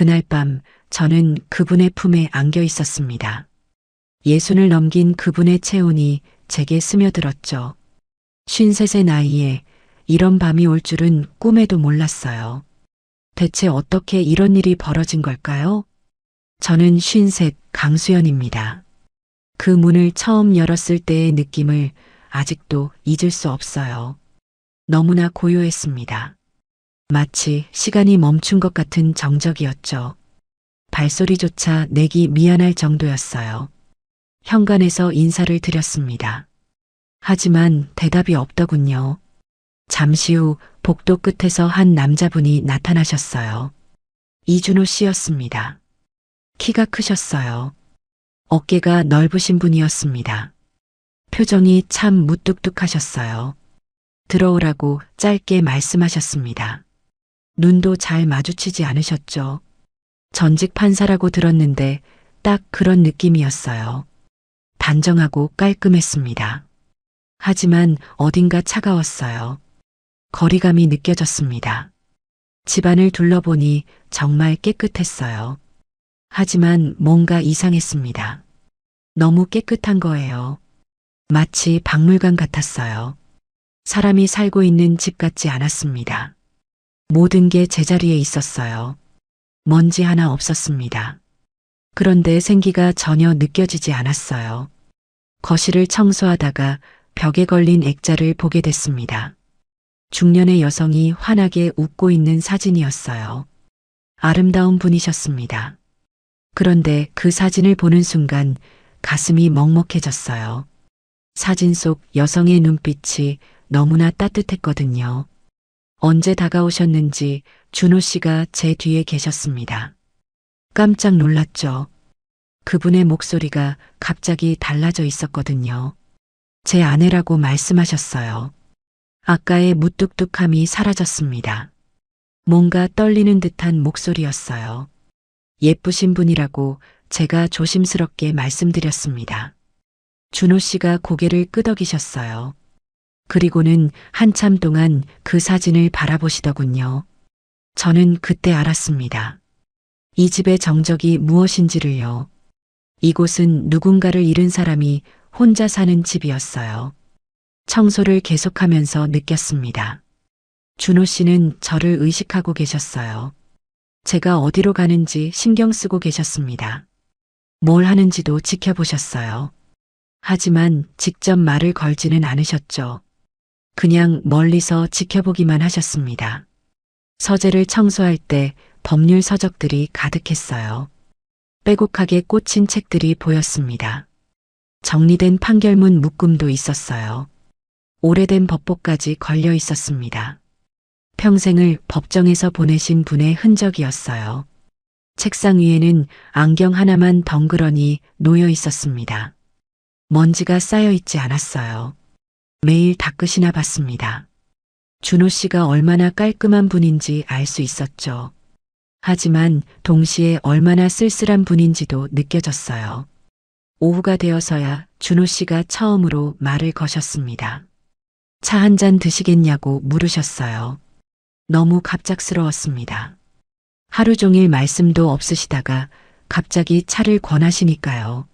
그날 밤 저는 그분의 품에 안겨 있었습니다. 예순을 넘긴 그분의 체온이 제게 스며들었죠. 53의 나이에 이런 밤이 올 줄은 꿈에도 몰랐어요. 대체 어떻게 이런 일이 벌어진 걸까요? 저는 53 강수연입니다. 그 문을 처음 열었을 때의 느낌을 아직도 잊을 수 없어요. 너무나 고요했습니다. 마치 시간이 멈춘 것 같은 정적이었죠. 발소리조차 내기 미안할 정도였어요. 현관에서 인사를 드렸습니다. 하지만 대답이 없더군요. 잠시 후 복도 끝에서 한 남자분이 나타나셨어요. 이준호 씨였습니다. 키가 크셨어요. 어깨가 넓으신 분이었습니다. 표정이 참 무뚝뚝하셨어요. 들어오라고 짧게 말씀하셨습니다. 눈도 잘 마주치지 않으셨죠. 전직 판사라고 들었는데 딱 그런 느낌이었어요. 단정하고 깔끔했습니다. 하지만 어딘가 차가웠어요. 거리감이 느껴졌습니다. 집안을 둘러보니 정말 깨끗했어요. 하지만 뭔가 이상했습니다. 너무 깨끗한 거예요. 마치 박물관 같았어요. 사람이 살고 있는 집 같지 않았습니다. 모든 게 제자리에 있었어요. 먼지 하나 없었습니다. 그런데 생기가 전혀 느껴지지 않았어요. 거실을 청소하다가 벽에 걸린 액자를 보게 됐습니다. 중년의 여성이 환하게 웃고 있는 사진이었어요. 아름다운 분이셨습니다. 그런데 그 사진을 보는 순간 가슴이 먹먹해졌어요. 사진 속 여성의 눈빛이 너무나 따뜻했거든요. 언제 다가오셨는지 준호 씨가 제 뒤에 계셨습니다. 깜짝 놀랐죠. 그분의 목소리가 갑자기 달라져 있었거든요. 제 아내라고 말씀하셨어요. 아까의 무뚝뚝함이 사라졌습니다. 뭔가 떨리는 듯한 목소리였어요. 예쁘신 분이라고 제가 조심스럽게 말씀드렸습니다. 준호 씨가 고개를 끄덕이셨어요. 그리고는 한참 동안 그 사진을 바라보시더군요. 저는 그때 알았습니다. 이 집의 정적이 무엇인지를요. 이곳은 누군가를 잃은 사람이 혼자 사는 집이었어요. 청소를 계속하면서 느꼈습니다. 준호 씨는 저를 의식하고 계셨어요. 제가 어디로 가는지 신경 쓰고 계셨습니다. 뭘 하는지도 지켜보셨어요. 하지만 직접 말을 걸지는 않으셨죠. 그냥 멀리서 지켜보기만 하셨습니다. 서재를 청소할 때 법률 서적들이 가득했어요. 빼곡하게 꽂힌 책들이 보였습니다. 정리된 판결문 묶음도 있었어요. 오래된 법보까지 걸려 있었습니다. 평생을 법정에서 보내신 분의 흔적이었어요. 책상 위에는 안경 하나만 덩그러니 놓여 있었습니다. 먼지가 쌓여 있지 않았어요. 매일 닦으시나 봤습니다. 준호 씨가 얼마나 깔끔한 분인지 알 수 있었죠. 하지만 동시에 얼마나 쓸쓸한 분인지도 느껴졌어요. 오후가 되어서야 준호 씨가 처음으로 말을 거셨습니다. 차 한 잔 드시겠냐고 물으셨어요. 너무 갑작스러웠습니다. 하루 종일 말씀도 없으시다가 갑자기 차를 권하시니까요.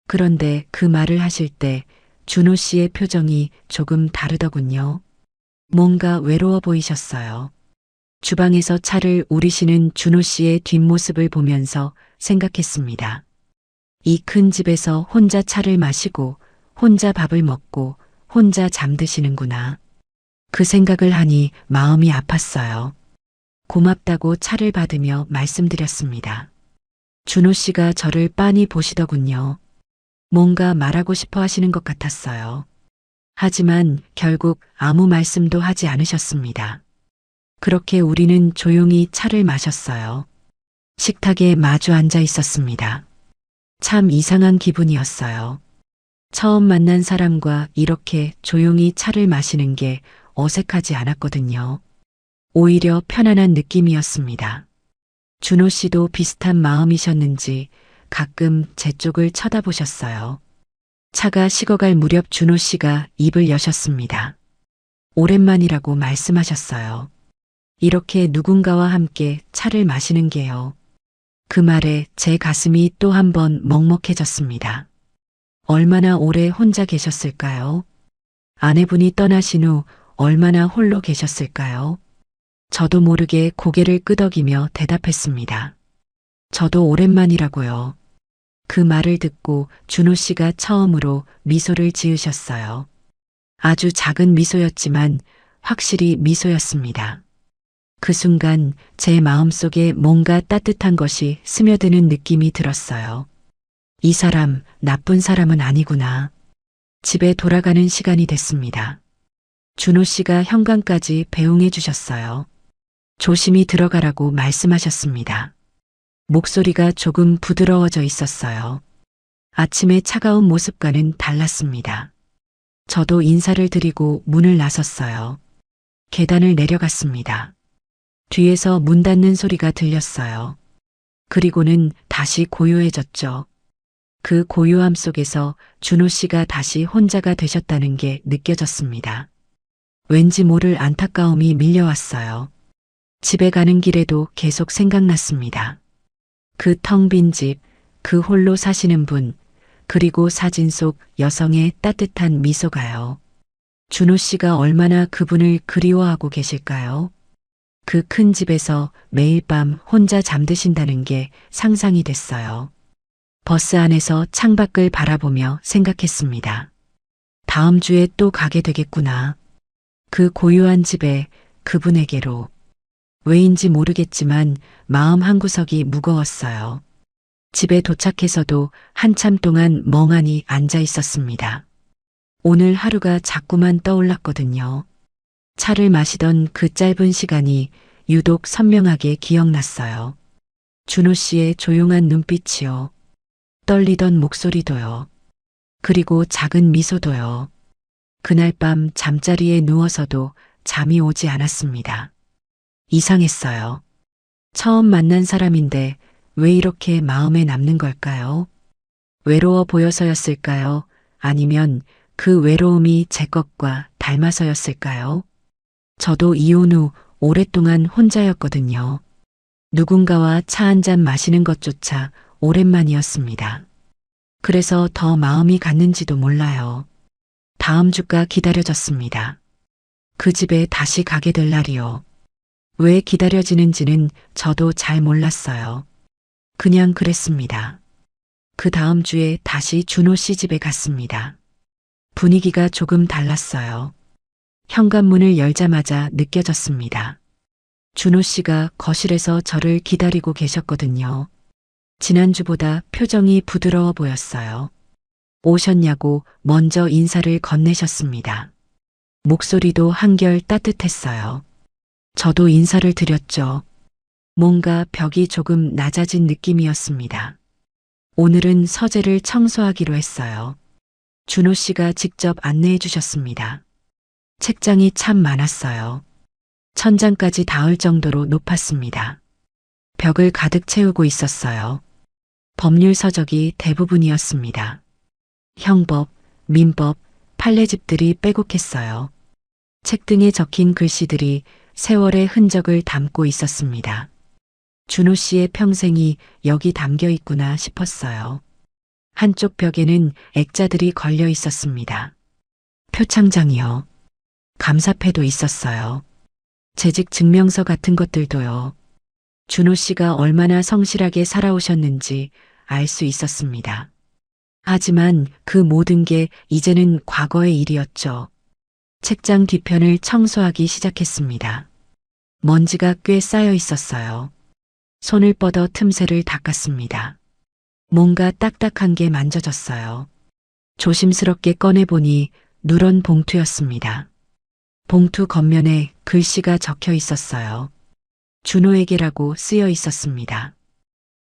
그런데 그 말을 하실 때 준호 씨의 표정이 조금 다르더군요. 뭔가 외로워 보이셨어요. 주방에서 차를 우리시는 준호 씨의 뒷모습을 보면서 생각했습니다. 이 큰 집에서 혼자 차를 마시고 혼자 밥을 먹고 혼자 잠드시는구나. 그 생각을 하니 마음이 아팠어요. 고맙다고 차를 받으며 말씀드렸습니다. 준호 씨가 저를 빤히 보시더군요. 뭔가 말하고 싶어 하시는 것 같았어요. 하지만 결국 아무 말씀도 하지 않으셨습니다. 그렇게 우리는 조용히 차를 마셨어요. 식탁에 마주 앉아 있었습니다. 참 이상한 기분이었어요. 처음 만난 사람과 이렇게 조용히 차를 마시는 게 어색하지 않았거든요. 오히려 편안한 느낌이었습니다. 준호 씨도 비슷한 마음이셨는지 가끔 제 쪽을 쳐다보셨어요. 차가 식어갈 무렵 준호 씨가 입을 여셨습니다. 오랜만이라고 말씀하셨어요. 이렇게 누군가와 함께 차를 마시는 게요. 그 말에 제 가슴이 또 한 번 먹먹해졌습니다. 얼마나 오래 혼자 계셨을까요? 아내분이 떠나신 후 얼마나 홀로 계셨을까요? 저도 모르게 고개를 끄덕이며 대답했습니다. 저도 오랜만이라고요. 그 말을 듣고 준호 씨가 처음으로 미소를 지으셨어요. 아주 작은 미소였지만 확실히 미소였습니다. 그 순간 제 마음속에 뭔가 따뜻한 것이 스며드는 느낌이 들었어요. 이 사람 나쁜 사람은 아니구나. 집에 돌아가는 시간이 됐습니다. 준호 씨가 현관까지 배웅해 주셨어요. 조심히 들어가라고 말씀하셨습니다. 목소리가 조금 부드러워져 있었어요. 아침의 차가운 모습과는 달랐습니다. 저도 인사를 드리고 문을 나섰어요. 계단을 내려갔습니다. 뒤에서 문 닫는 소리가 들렸어요. 그리고는 다시 고요해졌죠. 그 고요함 속에서 준호 씨가 다시 혼자가 되셨다는 게 느껴졌습니다. 왠지 모를 안타까움이 밀려왔어요. 집에 가는 길에도 계속 생각났습니다. 그 텅 빈 집, 그 홀로 사시는 분, 그리고 사진 속 여성의 따뜻한 미소가요. 준호 씨가 얼마나 그분을 그리워하고 계실까요? 그 큰 집에서 매일 밤 혼자 잠드신다는 게 상상이 됐어요. 버스 안에서 창밖을 바라보며 생각했습니다. 다음 주에 또 가게 되겠구나. 그 고요한 집에 그분에게로. 왜인지 모르겠지만 마음 한구석이 무거웠어요. 집에 도착해서도 한참 동안 멍하니 앉아 있었습니다. 오늘 하루가 자꾸만 떠올랐거든요. 차를 마시던 그 짧은 시간이 유독 선명하게 기억났어요. 준호 씨의 조용한 눈빛이요. 떨리던 목소리도요. 그리고 작은 미소도요. 그날 밤 잠자리에 누워서도 잠이 오지 않았습니다. 이상했어요. 처음 만난 사람인데 왜 이렇게 마음에 남는 걸까요? 외로워 보여서였을까요? 아니면 그 외로움이 제 것과 닮아서였을까요? 저도 이혼 후 오랫동안 혼자였거든요. 누군가와 차 한잔 마시는 것조차 오랜만이었습니다. 그래서 더 마음이 갔는지도 몰라요. 다음 주가 기다려졌습니다. 그 집에 다시 가게 될 날이요. 왜 기다려지는지는 저도 잘 몰랐어요. 그냥 그랬습니다. 그 다음 주에 다시 준호 씨 집에 갔습니다. 분위기가 조금 달랐어요. 현관문을 열자마자 느껴졌습니다. 준호 씨가 거실에서 저를 기다리고 계셨거든요. 지난주보다 표정이 부드러워 보였어요. 오셨냐고 먼저 인사를 건네셨습니다. 목소리도 한결 따뜻했어요. 저도 인사를 드렸죠. 뭔가 벽이 조금 낮아진 느낌이었습니다. 오늘은 서재를 청소하기로 했어요. 준호 씨가 직접 안내해 주셨습니다. 책장이 참 많았어요. 천장까지 닿을 정도로 높았습니다. 벽을 가득 채우고 있었어요. 법률 서적이 대부분이었습니다. 형법, 민법, 판례집들이 빼곡했어요. 책 등에 적힌 글씨들이 세월의 흔적을 담고 있었습니다. 준호 씨의 평생이 여기 담겨 있구나 싶었어요. 한쪽 벽에는 액자들이 걸려 있었습니다. 표창장이요. 감사패도 있었어요. 재직 증명서 같은 것들도요. 준호 씨가 얼마나 성실하게 살아오셨는지 알 수 있었습니다. 하지만 그 모든 게 이제는 과거의 일이었죠. 책장 뒤편을 청소하기 시작했습니다. 먼지가 꽤 쌓여 있었어요. 손을 뻗어 틈새를 닦았습니다. 뭔가 딱딱한 게 만져졌어요. 조심스럽게 꺼내보니 누런 봉투였습니다. 봉투 겉면에 글씨가 적혀 있었어요. 준호에게라고 쓰여 있었습니다.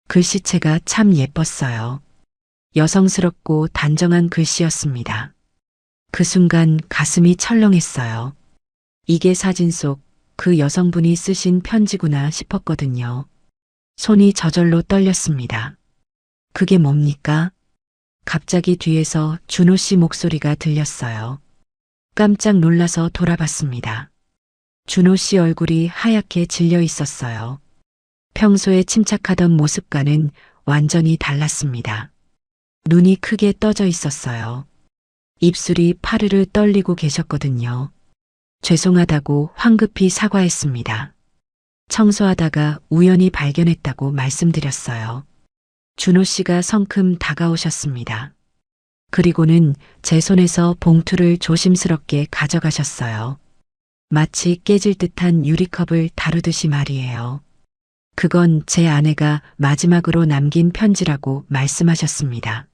글씨체가 참 예뻤어요. 여성스럽고 단정한 글씨였습니다. 그 순간 가슴이 철렁했어요. 이게 사진 속 그 여성분이 쓰신 편지구나 싶었거든요. 손이 저절로 떨렸습니다. 그게 뭡니까? 갑자기 뒤에서 준호 씨 목소리가 들렸어요. 깜짝 놀라서 돌아봤습니다. 준호 씨 얼굴이 하얗게 질려 있었어요. 평소에 침착하던 모습과는 완전히 달랐습니다. 눈이 크게 떠져 있었어요. 입술이 파르르 떨리고 계셨거든요. 죄송하다고 황급히 사과했습니다. 청소하다가 우연히 발견했다고 말씀드렸어요. 준호 씨가 성큼 다가오셨습니다. 그리고는 제 손에서 봉투를 조심스럽게 가져가셨어요. 마치 깨질 듯한 유리컵을 다루듯이 말이에요. 그건 제 아내가 마지막으로 남긴 편지라고 말씀하셨습니다.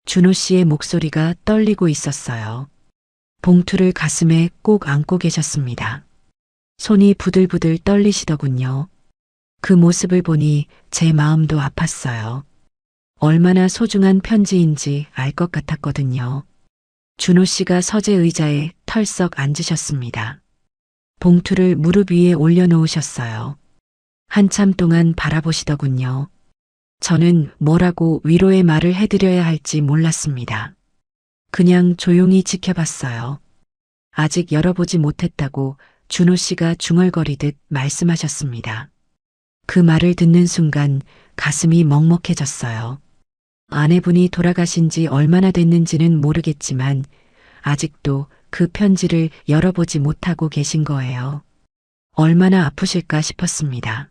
준호 씨의 목소리가 떨리고 있었어요. 봉투를 가슴에 꼭 안고 계셨습니다. 손이 부들부들 떨리시더군요. 그 모습을 보니 제 마음도 아팠어요. 얼마나 소중한 편지인지 알 것 같았거든요. 준호 씨가 서재 의자에 털썩 앉으셨습니다. 봉투를 무릎 위에 올려놓으셨어요. 한참 동안 바라보시더군요. 저는 뭐라고 위로의 말을 해드려야 할지 몰랐습니다. 그냥 조용히 지켜봤어요. 아직 열어보지 못했다고 준호 씨가 중얼거리듯 말씀하셨습니다. 그 말을 듣는 순간 가슴이 먹먹해졌어요. 아내분이 돌아가신 지 얼마나 됐는지는 모르겠지만 아직도 그 편지를 열어보지 못하고 계신 거예요. 얼마나 아프실까 싶었습니다.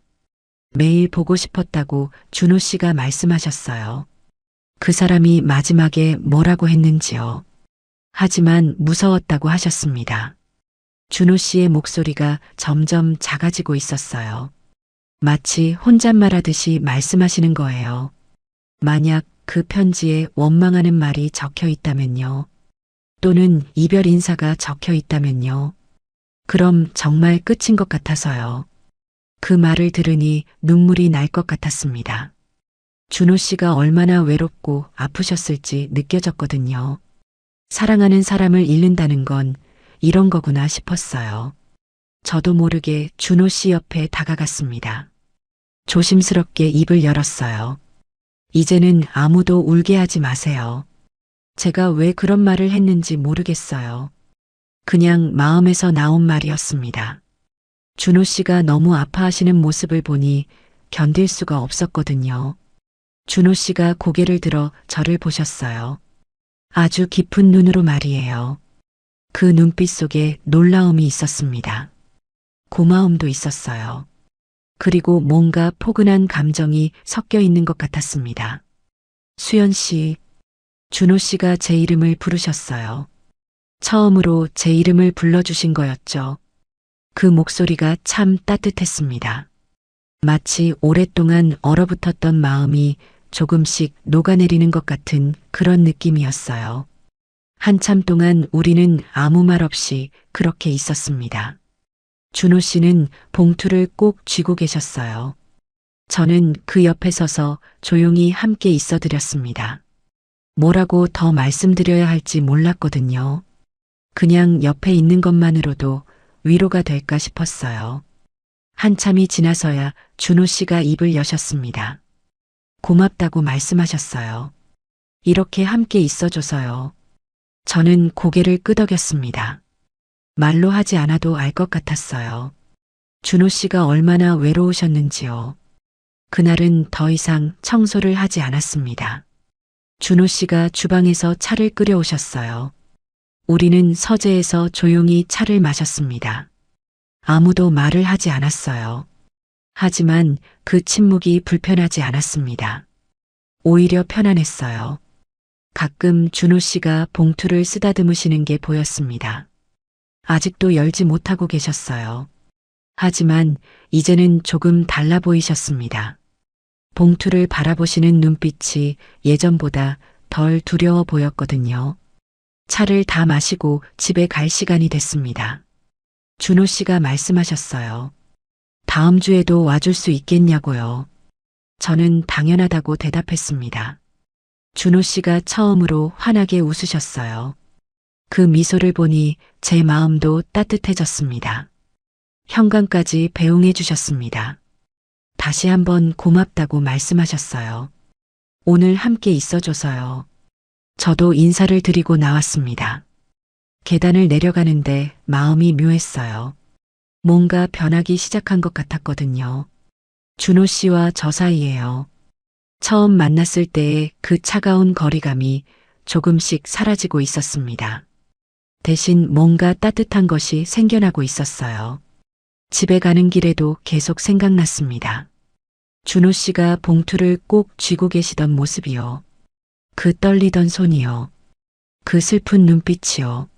매일 보고 싶었다고 준호 씨가 말씀하셨어요. 그 사람이 마지막에 뭐라고 했는지요. 하지만 무서웠다고 하셨습니다. 준호 씨의 목소리가 점점 작아지고 있었어요. 마치 혼잣말하듯이 말씀하시는 거예요. 만약 그 편지에 원망하는 말이 적혀 있다면요. 또는 이별 인사가 적혀 있다면요. 그럼 정말 끝인 것 같아서요. 그 말을 들으니 눈물이 날 것 같았습니다. 준호 씨가 얼마나 외롭고 아프셨을지 느껴졌거든요. 사랑하는 사람을 잃는다는 건 이런 거구나 싶었어요. 저도 모르게 준호 씨 옆에 다가갔습니다. 조심스럽게 입을 열었어요. 이제는 아무도 울게 하지 마세요. 제가 왜 그런 말을 했는지 모르겠어요. 그냥 마음에서 나온 말이었습니다. 준호 씨가 너무 아파하시는 모습을 보니 견딜 수가 없었거든요. 준호 씨가 고개를 들어 저를 보셨어요. 아주 깊은 눈으로 말이에요. 그 눈빛 속에 놀라움이 있었습니다. 고마움도 있었어요. 그리고 뭔가 포근한 감정이 섞여 있는 것 같았습니다. 수연 씨, 준호 씨가 제 이름을 부르셨어요. 처음으로 제 이름을 불러주신 거였죠. 그 목소리가 참 따뜻했습니다. 마치 오랫동안 얼어붙었던 마음이 조금씩 녹아내리는 것 같은 그런 느낌이었어요. 한참 동안 우리는 아무 말 없이 그렇게 있었습니다. 준호 씨는 봉투를 꼭 쥐고 계셨어요. 저는 그 옆에 서서 조용히 함께 있어 드렸습니다. 뭐라고 더 말씀드려야 할지 몰랐거든요. 그냥 옆에 있는 것만으로도 위로가 될까 싶었어요. 한참이 지나서야 준호 씨가 입을 여셨습니다. 고맙다고 말씀하셨어요. 이렇게 함께 있어줘서요. 저는 고개를 끄덕였습니다. 말로 하지 않아도 알 것 같았어요. 준호 씨가 얼마나 외로우셨는지요. 그날은 더 이상 청소를 하지 않았습니다. 준호 씨가 주방에서 차를 끓여오셨어요. 우리는 서재에서 조용히 차를 마셨습니다. 아무도 말을 하지 않았어요. 하지만 그 침묵이 불편하지 않았습니다. 오히려 편안했어요. 가끔 준호 씨가 봉투를 쓰다듬으시는 게 보였습니다. 아직도 열지 못하고 계셨어요. 하지만 이제는 조금 달라 보이셨습니다. 봉투를 바라보시는 눈빛이 예전보다 덜 두려워 보였거든요. 차를 다 마시고 집에 갈 시간이 됐습니다. 준호 씨가 말씀하셨어요. 다음 주에도 와줄 수 있겠냐고요. 저는 당연하다고 대답했습니다. 준호 씨가 처음으로 환하게 웃으셨어요. 그 미소를 보니 제 마음도 따뜻해졌습니다. 현관까지 배웅해 주셨습니다. 다시 한번 고맙다고 말씀하셨어요. 오늘 함께 있어줘서요. 저도 인사를 드리고 나왔습니다. 계단을 내려가는데 마음이 묘했어요. 뭔가 변하기 시작한 것 같았거든요. 준호 씨와 저 사이에요. 처음 만났을 때의 그 차가운 거리감이 조금씩 사라지고 있었습니다. 대신 뭔가 따뜻한 것이 생겨나고 있었어요. 집에 가는 길에도 계속 생각났습니다. 준호 씨가 봉투를 꼭 쥐고 계시던 모습이요. 그 떨리던 손이요. 그 슬픈 눈빛이요.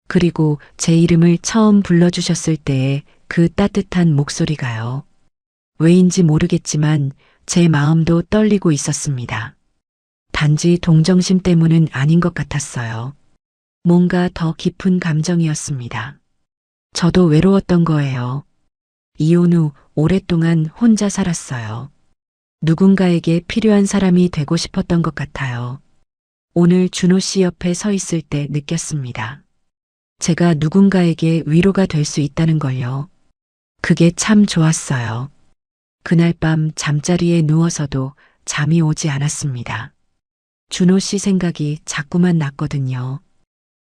그리고 제 이름을 처음 불러주셨을 때의 그 따뜻한 목소리가요. 왜인지 모르겠지만 제 마음도 떨리고 있었습니다. 단지 동정심 때문은 아닌 것 같았어요. 뭔가 더 깊은 감정이었습니다. 저도 외로웠던 거예요. 이혼 후 오랫동안 혼자 살았어요. 누군가에게 필요한 사람이 되고 싶었던 것 같아요. 오늘 준호 씨 옆에 서 있을 때 느꼈습니다. 제가 누군가에게 위로가 될 수 있다는 걸요. 그게 참 좋았어요. 그날 밤 잠자리에 누워서도 잠이 오지 않았습니다. 준호 씨 생각이 자꾸만 났거든요.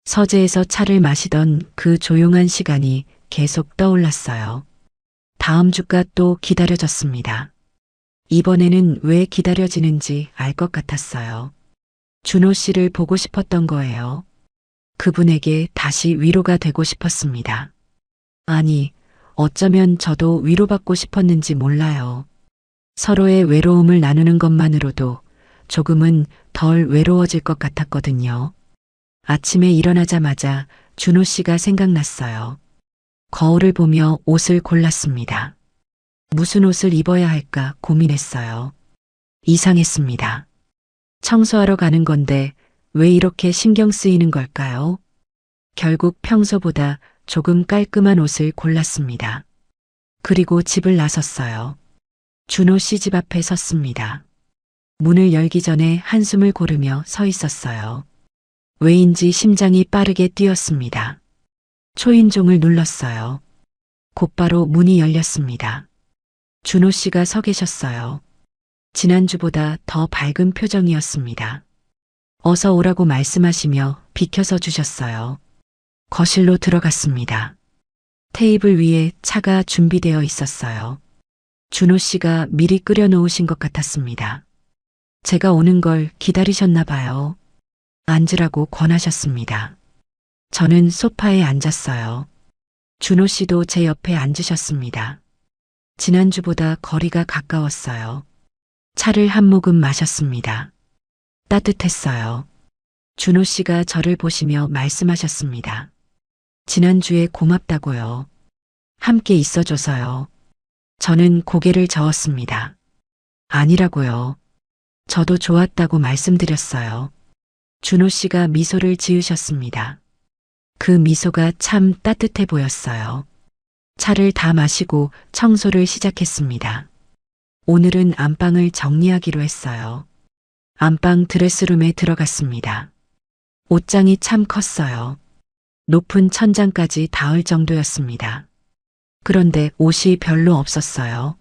서재에서 차를 마시던 그 조용한 시간이 계속 떠올랐어요. 다음 주가 또 기다려졌습니다. 이번에는 왜 기다려지는지 알 것 같았어요. 준호 씨를 보고 싶었던 거예요. 그분에게 다시 위로가 되고 싶었습니다. 아니, 어쩌면 저도 위로받고 싶었는지 몰라요. 서로의 외로움을 나누는 것만으로도 조금은 덜 외로워질 것 같았거든요. 아침에 일어나자마자 준호 씨가 생각났어요. 거울을 보며 옷을 골랐습니다. 무슨 옷을 입어야 할까 고민했어요. 이상했습니다. 청소하러 가는 건데 왜 이렇게 신경 쓰이는 걸까요? 결국 평소보다 조금 깔끔한 옷을 골랐습니다. 그리고 집을 나섰어요. 준호 씨 집 앞에 섰습니다. 문을 열기 전에 한숨을 고르며 서 있었어요. 왜인지 심장이 빠르게 뛰었습니다. 초인종을 눌렀어요. 곧바로 문이 열렸습니다. 준호 씨가 서 계셨어요. 지난주보다 더 밝은 표정이었습니다. 어서 오라고 말씀하시며 비켜서 주셨어요. 거실로 들어갔습니다. 테이블 위에 차가 준비되어 있었어요. 준호 씨가 미리 끓여 놓으신 것 같았습니다. 제가 오는 걸 기다리셨나 봐요. 앉으라고 권하셨습니다. 저는 소파에 앉았어요. 준호 씨도 제 옆에 앉으셨습니다. 지난주보다 거리가 가까웠어요. 차를 한 모금 마셨습니다. 따뜻했어요. 준호 씨가 저를 보시며 말씀하셨습니다. 지난주에 고맙다고요. 함께 있어줘서요. 저는 고개를 저었습니다. 아니라고요. 저도 좋았다고 말씀드렸어요. 준호 씨가 미소를 지으셨습니다. 그 미소가 참 따뜻해 보였어요. 차를 다 마시고 청소를 시작했습니다. 오늘은 안방을 정리하기로 했어요. 안방 드레스룸에 들어갔습니다. 옷장이 참 컸어요. 높은 천장까지 닿을 정도였습니다. 그런데 옷이 별로 없었어요.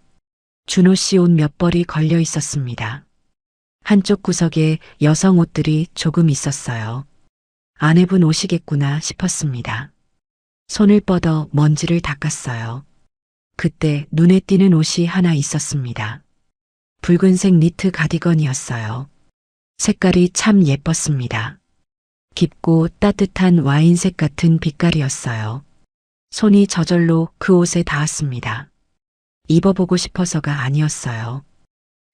준호 씨 옷 몇 벌이 걸려 있었습니다. 한쪽 구석에 여성 옷들이 조금 있었어요. 아내분 옷이겠구나 싶었습니다. 손을 뻗어 먼지를 닦았어요. 그때 눈에 띄는 옷이 하나 있었습니다. 붉은색 니트 가디건이었어요. 색깔이 참 예뻤습니다. 깊고 따뜻한 와인색 같은 빛깔이었어요. 손이 저절로 그 옷에 닿았습니다. 입어보고 싶어서가 아니었어요.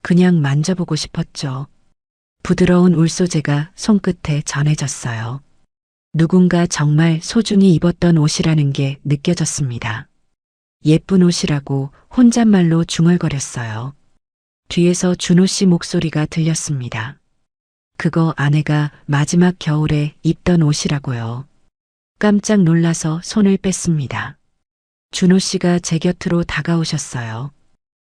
그냥 만져보고 싶었죠. 부드러운 울 소재가 손끝에 전해졌어요. 누군가 정말 소중히 입었던 옷이라는 게 느껴졌습니다. 예쁜 옷이라고 혼잣말로 중얼거렸어요. 뒤에서 준호 씨 목소리가 들렸습니다. 그거 아내가 마지막 겨울에 입던 옷이라고요. 깜짝 놀라서 손을 뺐습니다. 준호 씨가 제 곁으로 다가오셨어요.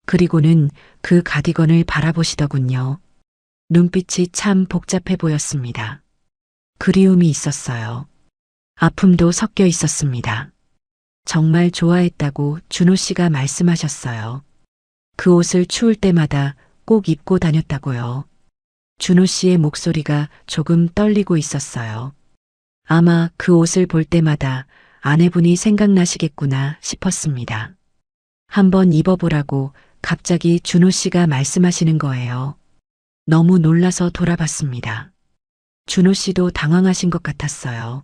그리고는 그 가디건을 바라보시더군요. 눈빛이 참 복잡해 보였습니다. 그리움이 있었어요. 아픔도 섞여 있었습니다. 정말 좋아했다고 준호 씨가 말씀하셨어요. 그 옷을 추울 때마다 꼭 입고 다녔다고요. 준호 씨의 목소리가 조금 떨리고 있었어요. 아마 그 옷을 볼 때마다 아내분이 생각나시겠구나 싶었습니다. 한번 입어보라고 갑자기 준호 씨가 말씀하시는 거예요. 너무 놀라서 돌아봤습니다. 준호 씨도 당황하신 것 같았어요.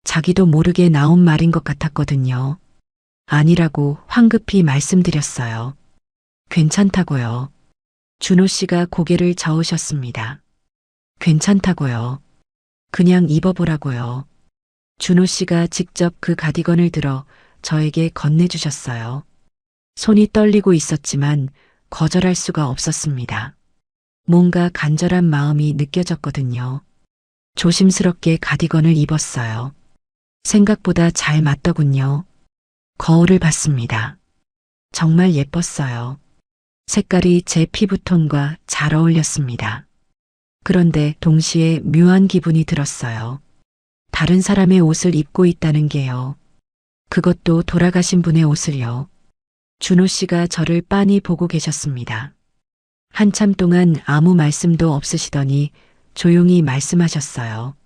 자기도 모르게 나온 말인 것 같았거든요. 아니라고 황급히 말씀드렸어요. 괜찮다고요. 준호 씨가 고개를 저으셨습니다. 괜찮다고요. 그냥 입어보라고요. 준호 씨가 직접 그 가디건을 들어 저에게 건네주셨어요. 손이 떨리고 있었지만 거절할 수가 없었습니다. 뭔가 간절한 마음이 느껴졌거든요. 조심스럽게 가디건을 입었어요. 생각보다 잘 맞더군요. 거울을 봤습니다. 정말 예뻤어요. 색깔이 제 피부톤과 잘 어울렸습니다. 그런데 동시에 묘한 기분이 들었어요. 다른 사람의 옷을 입고 있다는 게요. 그것도 돌아가신 분의 옷을요. 준호 씨가 저를 빤히 보고 계셨습니다. 한참 동안 아무 말씀도 없으시더니 조용히 말씀하셨어요.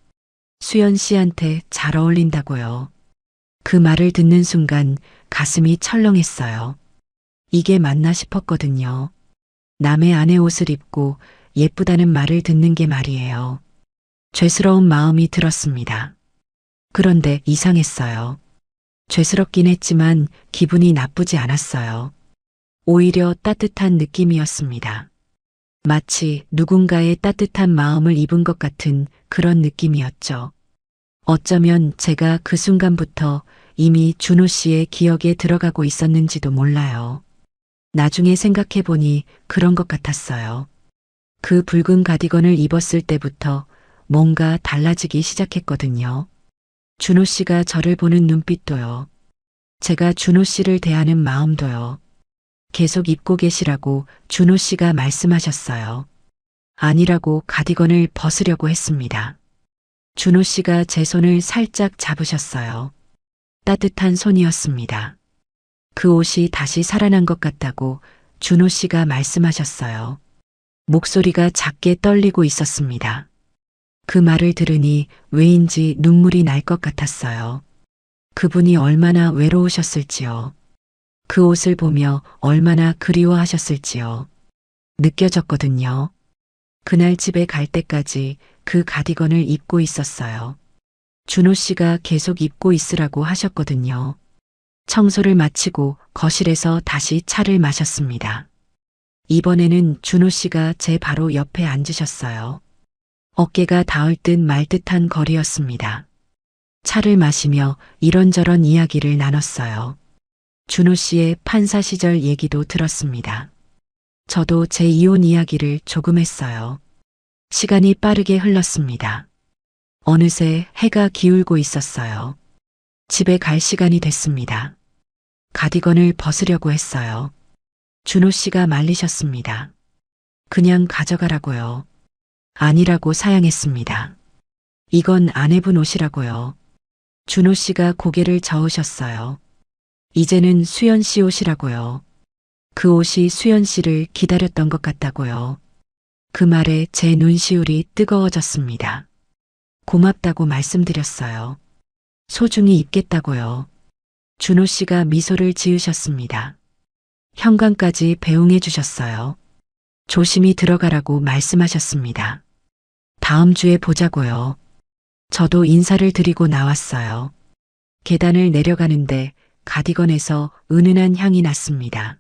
수연 씨한테 잘 어울린다고요. 그 말을 듣는 순간 가슴이 철렁했어요. 이게 맞나 싶었거든요. 남의 아내 옷을 입고 예쁘다는 말을 듣는 게 말이에요. 죄스러운 마음이 들었습니다. 그런데 이상했어요. 죄스럽긴 했지만 기분이 나쁘지 않았어요. 오히려 따뜻한 느낌이었습니다. 마치 누군가의 따뜻한 마음을 입은 것 같은 그런 느낌이었죠. 어쩌면 제가 그 순간부터 이미 준호 씨의 기억에 들어가고 있었는지도 몰라요. 나중에 생각해보니 그런 것 같았어요. 그 붉은 가디건을 입었을 때부터 뭔가 달라지기 시작했거든요. 준호 씨가 저를 보는 눈빛도요. 제가 준호 씨를 대하는 마음도요. 계속 입고 계시라고 준호 씨가 말씀하셨어요. 아니라고 가디건을 벗으려고 했습니다. 준호 씨가 제 손을 살짝 잡으셨어요. 따뜻한 손이었습니다. 그 옷이 다시 살아난 것 같다고 준호 씨가 말씀하셨어요. 목소리가 작게 떨리고 있었습니다. 그 말을 들으니 왜인지 눈물이 날 것 같았어요. 그분이 얼마나 외로우셨을지요. 그 옷을 보며 얼마나 그리워하셨을지요. 느껴졌거든요. 그날 집에 갈 때까지 그 가디건을 입고 있었어요. 준호 씨가 계속 입고 있으라고 하셨거든요. 청소를 마치고 거실에서 다시 차를 마셨습니다. 이번에는 준호 씨가 제 바로 옆에 앉으셨어요. 어깨가 닿을 듯 말 듯한 거리였습니다. 차를 마시며 이런저런 이야기를 나눴어요. 준호 씨의 판사 시절 얘기도 들었습니다. 저도 제 이혼 이야기를 조금 했어요. 시간이 빠르게 흘렀습니다. 어느새 해가 기울고 있었어요. 집에 갈 시간이 됐습니다. 가디건을 벗으려고 했어요. 준호 씨가 말리셨습니다. 그냥 가져가라고요. 아니라고 사양했습니다. 이건 아내분 옷이라고요. 준호 씨가 고개를 저으셨어요. 이제는 수연 씨 옷이라고요. 그 옷이 수연 씨를 기다렸던 것 같다고요. 그 말에 제 눈시울이 뜨거워졌습니다. 고맙다고 말씀드렸어요. 소중히 입겠다고요. 준호 씨가 미소를 지으셨습니다. 현관까지 배웅해 주셨어요. 조심히 들어가라고 말씀하셨습니다. 다음 주에 보자고요. 저도 인사를 드리고 나왔어요. 계단을 내려가는데 가디건에서 은은한 향이 났습니다.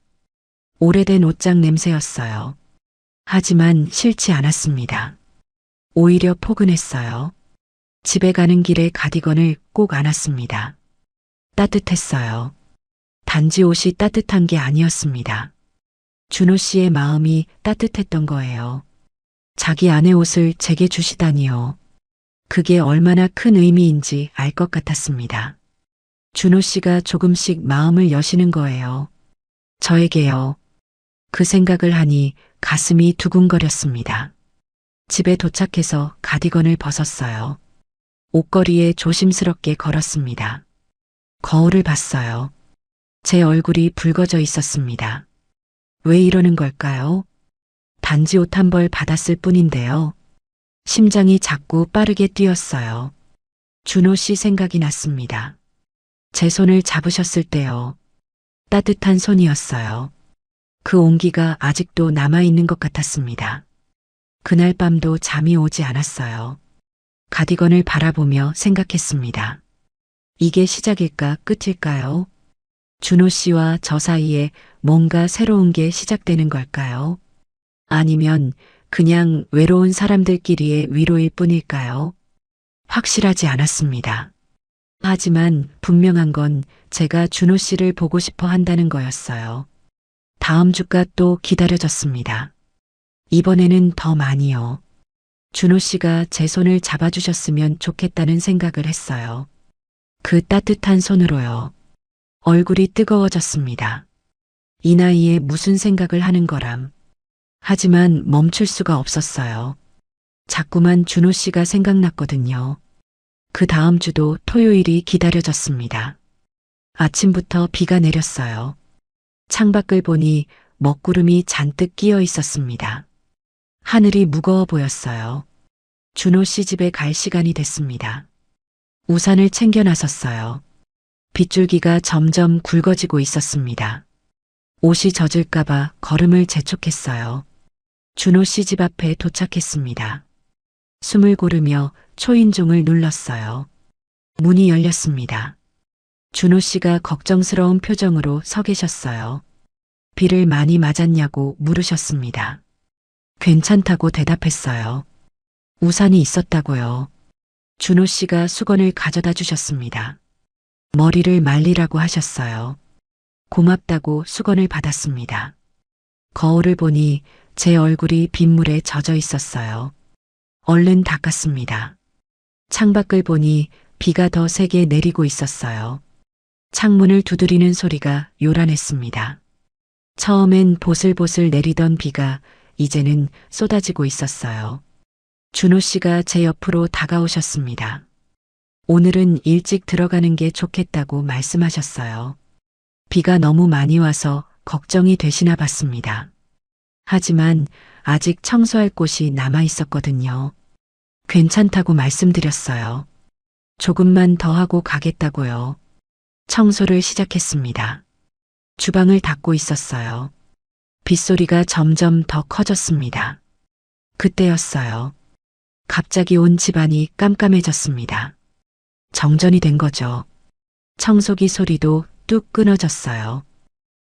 오래된 옷장 냄새였어요. 하지만 싫지 않았습니다. 오히려 포근했어요. 집에 가는 길에 가디건을 꼭 안았습니다. 따뜻했어요. 단지 옷이 따뜻한 게 아니었습니다. 준호 씨의 마음이 따뜻했던 거예요. 자기 아내 옷을 제게 주시다니요. 그게 얼마나 큰 의미인지 알 것 같았습니다. 준호 씨가 조금씩 마음을 여시는 거예요. 저에게요. 그 생각을 하니 가슴이 두근거렸습니다. 집에 도착해서 가디건을 벗었어요. 옷걸이에 조심스럽게 걸었습니다. 거울을 봤어요. 제 얼굴이 붉어져 있었습니다. 왜 이러는 걸까요? 단지 옷 한 벌 받았을 뿐인데요. 심장이 자꾸 빠르게 뛰었어요. 준호 씨 생각이 났습니다. 제 손을 잡으셨을 때요. 따뜻한 손이었어요. 그 온기가 아직도 남아있는 것 같았습니다. 그날 밤도 잠이 오지 않았어요. 가디건을 바라보며 생각했습니다. 이게 시작일까 끝일까요? 준호 씨와 저 사이에 뭔가 새로운 게 시작되는 걸까요? 아니면 그냥 외로운 사람들끼리의 위로일 뿐일까요? 확실하지 않았습니다. 하지만 분명한 건 제가 준호 씨를 보고 싶어 한다는 거였어요. 다음 주가 또 기다려졌습니다. 이번에는 더 많이요. 준호 씨가 제 손을 잡아주셨으면 좋겠다는 생각을 했어요. 그 따뜻한 손으로요. 얼굴이 뜨거워졌습니다. 이 나이에 무슨 생각을 하는 거람. 하지만 멈출 수가 없었어요. 자꾸만 준호 씨가 생각났거든요. 그 다음 주도 토요일이 기다려졌습니다. 아침부터 비가 내렸어요. 창밖을 보니 먹구름이 잔뜩 끼어 있었습니다. 하늘이 무거워 보였어요. 준호 씨 집에 갈 시간이 됐습니다. 우산을 챙겨 나섰어요. 빗줄기가 점점 굵어지고 있었습니다. 옷이 젖을까봐 걸음을 재촉했어요. 준호 씨 집 앞에 도착했습니다. 숨을 고르며 초인종을 눌렀어요. 문이 열렸습니다. 준호 씨가 걱정스러운 표정으로 서 계셨어요. 비를 많이 맞았냐고 물으셨습니다. 괜찮다고 대답했어요. 우산이 있었다고요. 준호 씨가 수건을 가져다 주셨습니다. 머리를 말리라고 하셨어요. 고맙다고 수건을 받았습니다. 거울을 보니 제 얼굴이 빗물에 젖어 있었어요. 얼른 닦았습니다. 창밖을 보니 비가 더 세게 내리고 있었어요. 창문을 두드리는 소리가 요란했습니다. 처음엔 보슬보슬 내리던 비가 이제는 쏟아지고 있었어요. 준호 씨가 제 옆으로 다가오셨습니다. 오늘은 일찍 들어가는 게 좋겠다고 말씀하셨어요. 비가 너무 많이 와서 걱정이 되시나 봤습니다. 하지만 아직 청소할 곳이 남아 있었거든요. 괜찮다고 말씀드렸어요. 조금만 더 하고 가겠다고요. 청소를 시작했습니다. 주방을 닦고 있었어요. 빗소리가 점점 더 커졌습니다. 그때였어요. 갑자기 온 집안이 깜깜해졌습니다. 정전이 된 거죠. 청소기 소리도 뚝 끊어졌어요.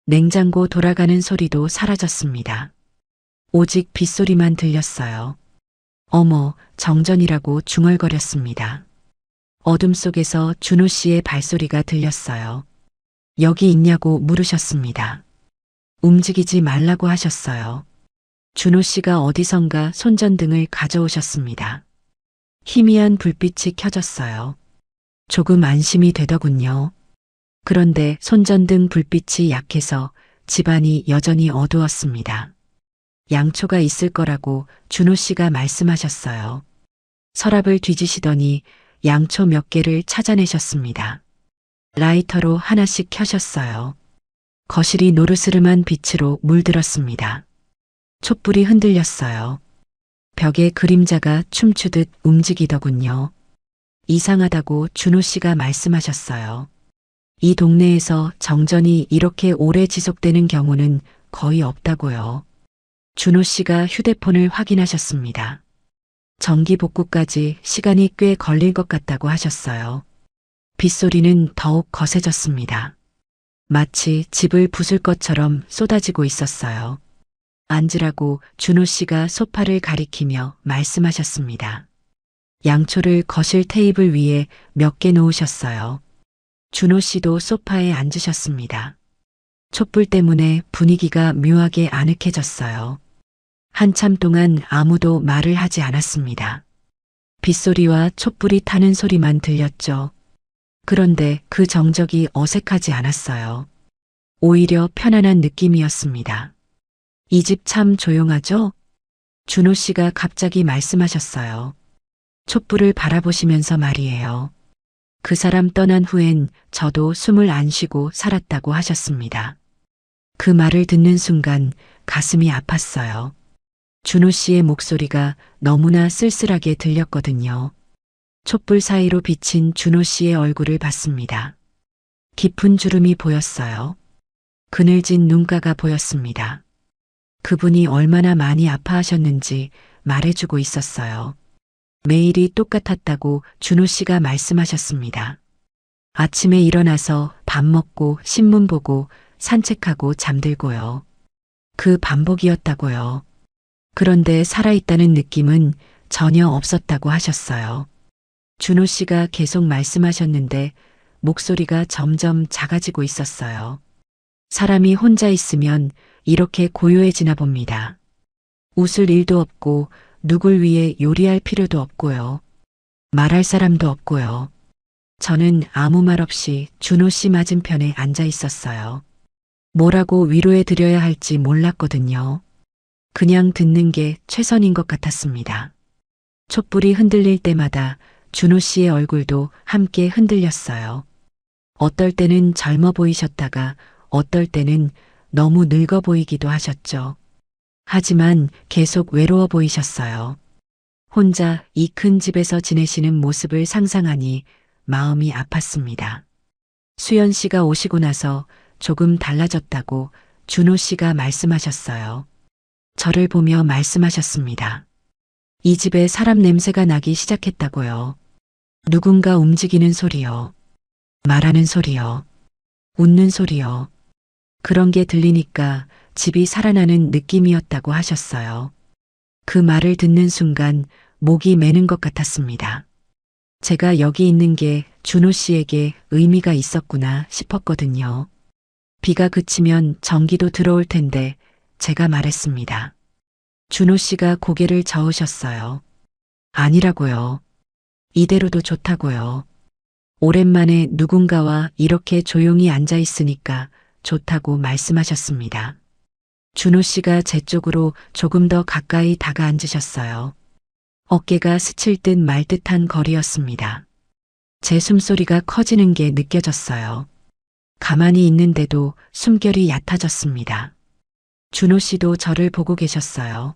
냉장고 돌아가는 소리도 사라졌습니다. 오직 빗소리만 들렸어요. 어머, 정전이라고 중얼거렸습니다. 어둠 속에서 준호 씨의 발소리가 들렸어요. 여기 있냐고 물으셨습니다. 움직이지 말라고 하셨어요. 준호 씨가 어디선가 손전등을 가져오셨습니다. 희미한 불빛이 켜졌어요. 조금 안심이 되더군요. 그런데 손전등 불빛이 약해서 집안이 여전히 어두웠습니다. 양초가 있을 거라고 준호 씨가 말씀하셨어요. 서랍을 뒤지시더니 양초 몇 개를 찾아내셨습니다. 라이터로 하나씩 켜셨어요. 거실이 노르스름한 빛으로 물들었습니다. 촛불이 흔들렸어요. 벽에 그림자가 춤추듯 움직이더군요. 이상하다고 준호 씨가 말씀하셨어요. 이 동네에서 정전이 이렇게 오래 지속되는 경우는 거의 없다고요. 준호 씨가 휴대폰을 확인하셨습니다. 전기 복구까지 시간이 꽤 걸릴 것 같다고 하셨어요. 빗소리는 더욱 거세졌습니다. 마치 집을 부술 것처럼 쏟아지고 있었어요. 앉으라고 준호 씨가 소파를 가리키며 말씀하셨습니다. 양초를 거실 테이블 위에 몇 개 놓으셨어요. 준호 씨도 소파에 앉으셨습니다. 촛불 때문에 분위기가 묘하게 아늑해졌어요. 한참 동안 아무도 말을 하지 않았습니다. 빗소리와 촛불이 타는 소리만 들렸죠. 그런데 그 정적이 어색하지 않았어요. 오히려 편안한 느낌이었습니다. 이 집 참 조용하죠? 준호 씨가 갑자기 말씀하셨어요. 촛불을 바라보시면서 말이에요. 그 사람 떠난 후엔 저도 숨을 안 쉬고 살았다고 하셨습니다. 그 말을 듣는 순간 가슴이 아팠어요. 준호 씨의 목소리가 너무나 쓸쓸하게 들렸거든요. 촛불 사이로 비친 준호 씨의 얼굴을 봤습니다. 깊은 주름이 보였어요. 그늘진 눈가가 보였습니다. 그분이 얼마나 많이 아파하셨는지 말해주고 있었어요. 매일이 똑같았다고 준호 씨가 말씀하셨습니다. 아침에 일어나서 밥 먹고 신문 보고 산책하고 잠들고요. 그 반복이었다고요. 그런데 살아있다는 느낌은 전혀 없었다고 하셨어요. 준호 씨가 계속 말씀하셨는데 목소리가 점점 작아지고 있었어요. 사람이 혼자 있으면 이렇게 고요해지나 봅니다. 웃을 일도 없고 누굴 위해 요리할 필요도 없고요. 말할 사람도 없고요. 저는 아무 말 없이 준호 씨 맞은편에 앉아 있었어요. 뭐라고 위로해 드려야 할지 몰랐거든요. 그냥 듣는 게 최선인 것 같았습니다. 촛불이 흔들릴 때마다 준호 씨의 얼굴도 함께 흔들렸어요. 어떨 때는 젊어 보이셨다가 어떨 때는 너무 늙어 보이기도 하셨죠. 하지만 계속 외로워 보이셨어요. 혼자 이 큰 집에서 지내시는 모습을 상상하니 마음이 아팠습니다. 수연 씨가 오시고 나서 조금 달라졌다고 준호 씨가 말씀하셨어요. 저를 보며 말씀하셨습니다. 이 집에 사람 냄새가 나기 시작했다고요. 누군가 움직이는 소리요. 말하는 소리요. 웃는 소리요. 그런 게 들리니까 집이 살아나는 느낌이었다고 하셨어요. 그 말을 듣는 순간 목이 메는 것 같았습니다. 제가 여기 있는 게 준호 씨에게 의미가 있었구나 싶었거든요. 비가 그치면 전기도 들어올 텐데 제가 말했습니다. 준호 씨가 고개를 저으셨어요. 아니라고요. 이대로도 좋다고요. 오랜만에 누군가와 이렇게 조용히 앉아 있으니까 좋다고 말씀하셨습니다. 준호 씨가 제 쪽으로 조금 더 가까이 다가앉으셨어요. 어깨가 스칠 듯 말 듯한 거리였습니다. 제 숨소리가 커지는 게 느껴졌어요. 가만히 있는데도 숨결이 얕아졌습니다. 준호 씨도 저를 보고 계셨어요.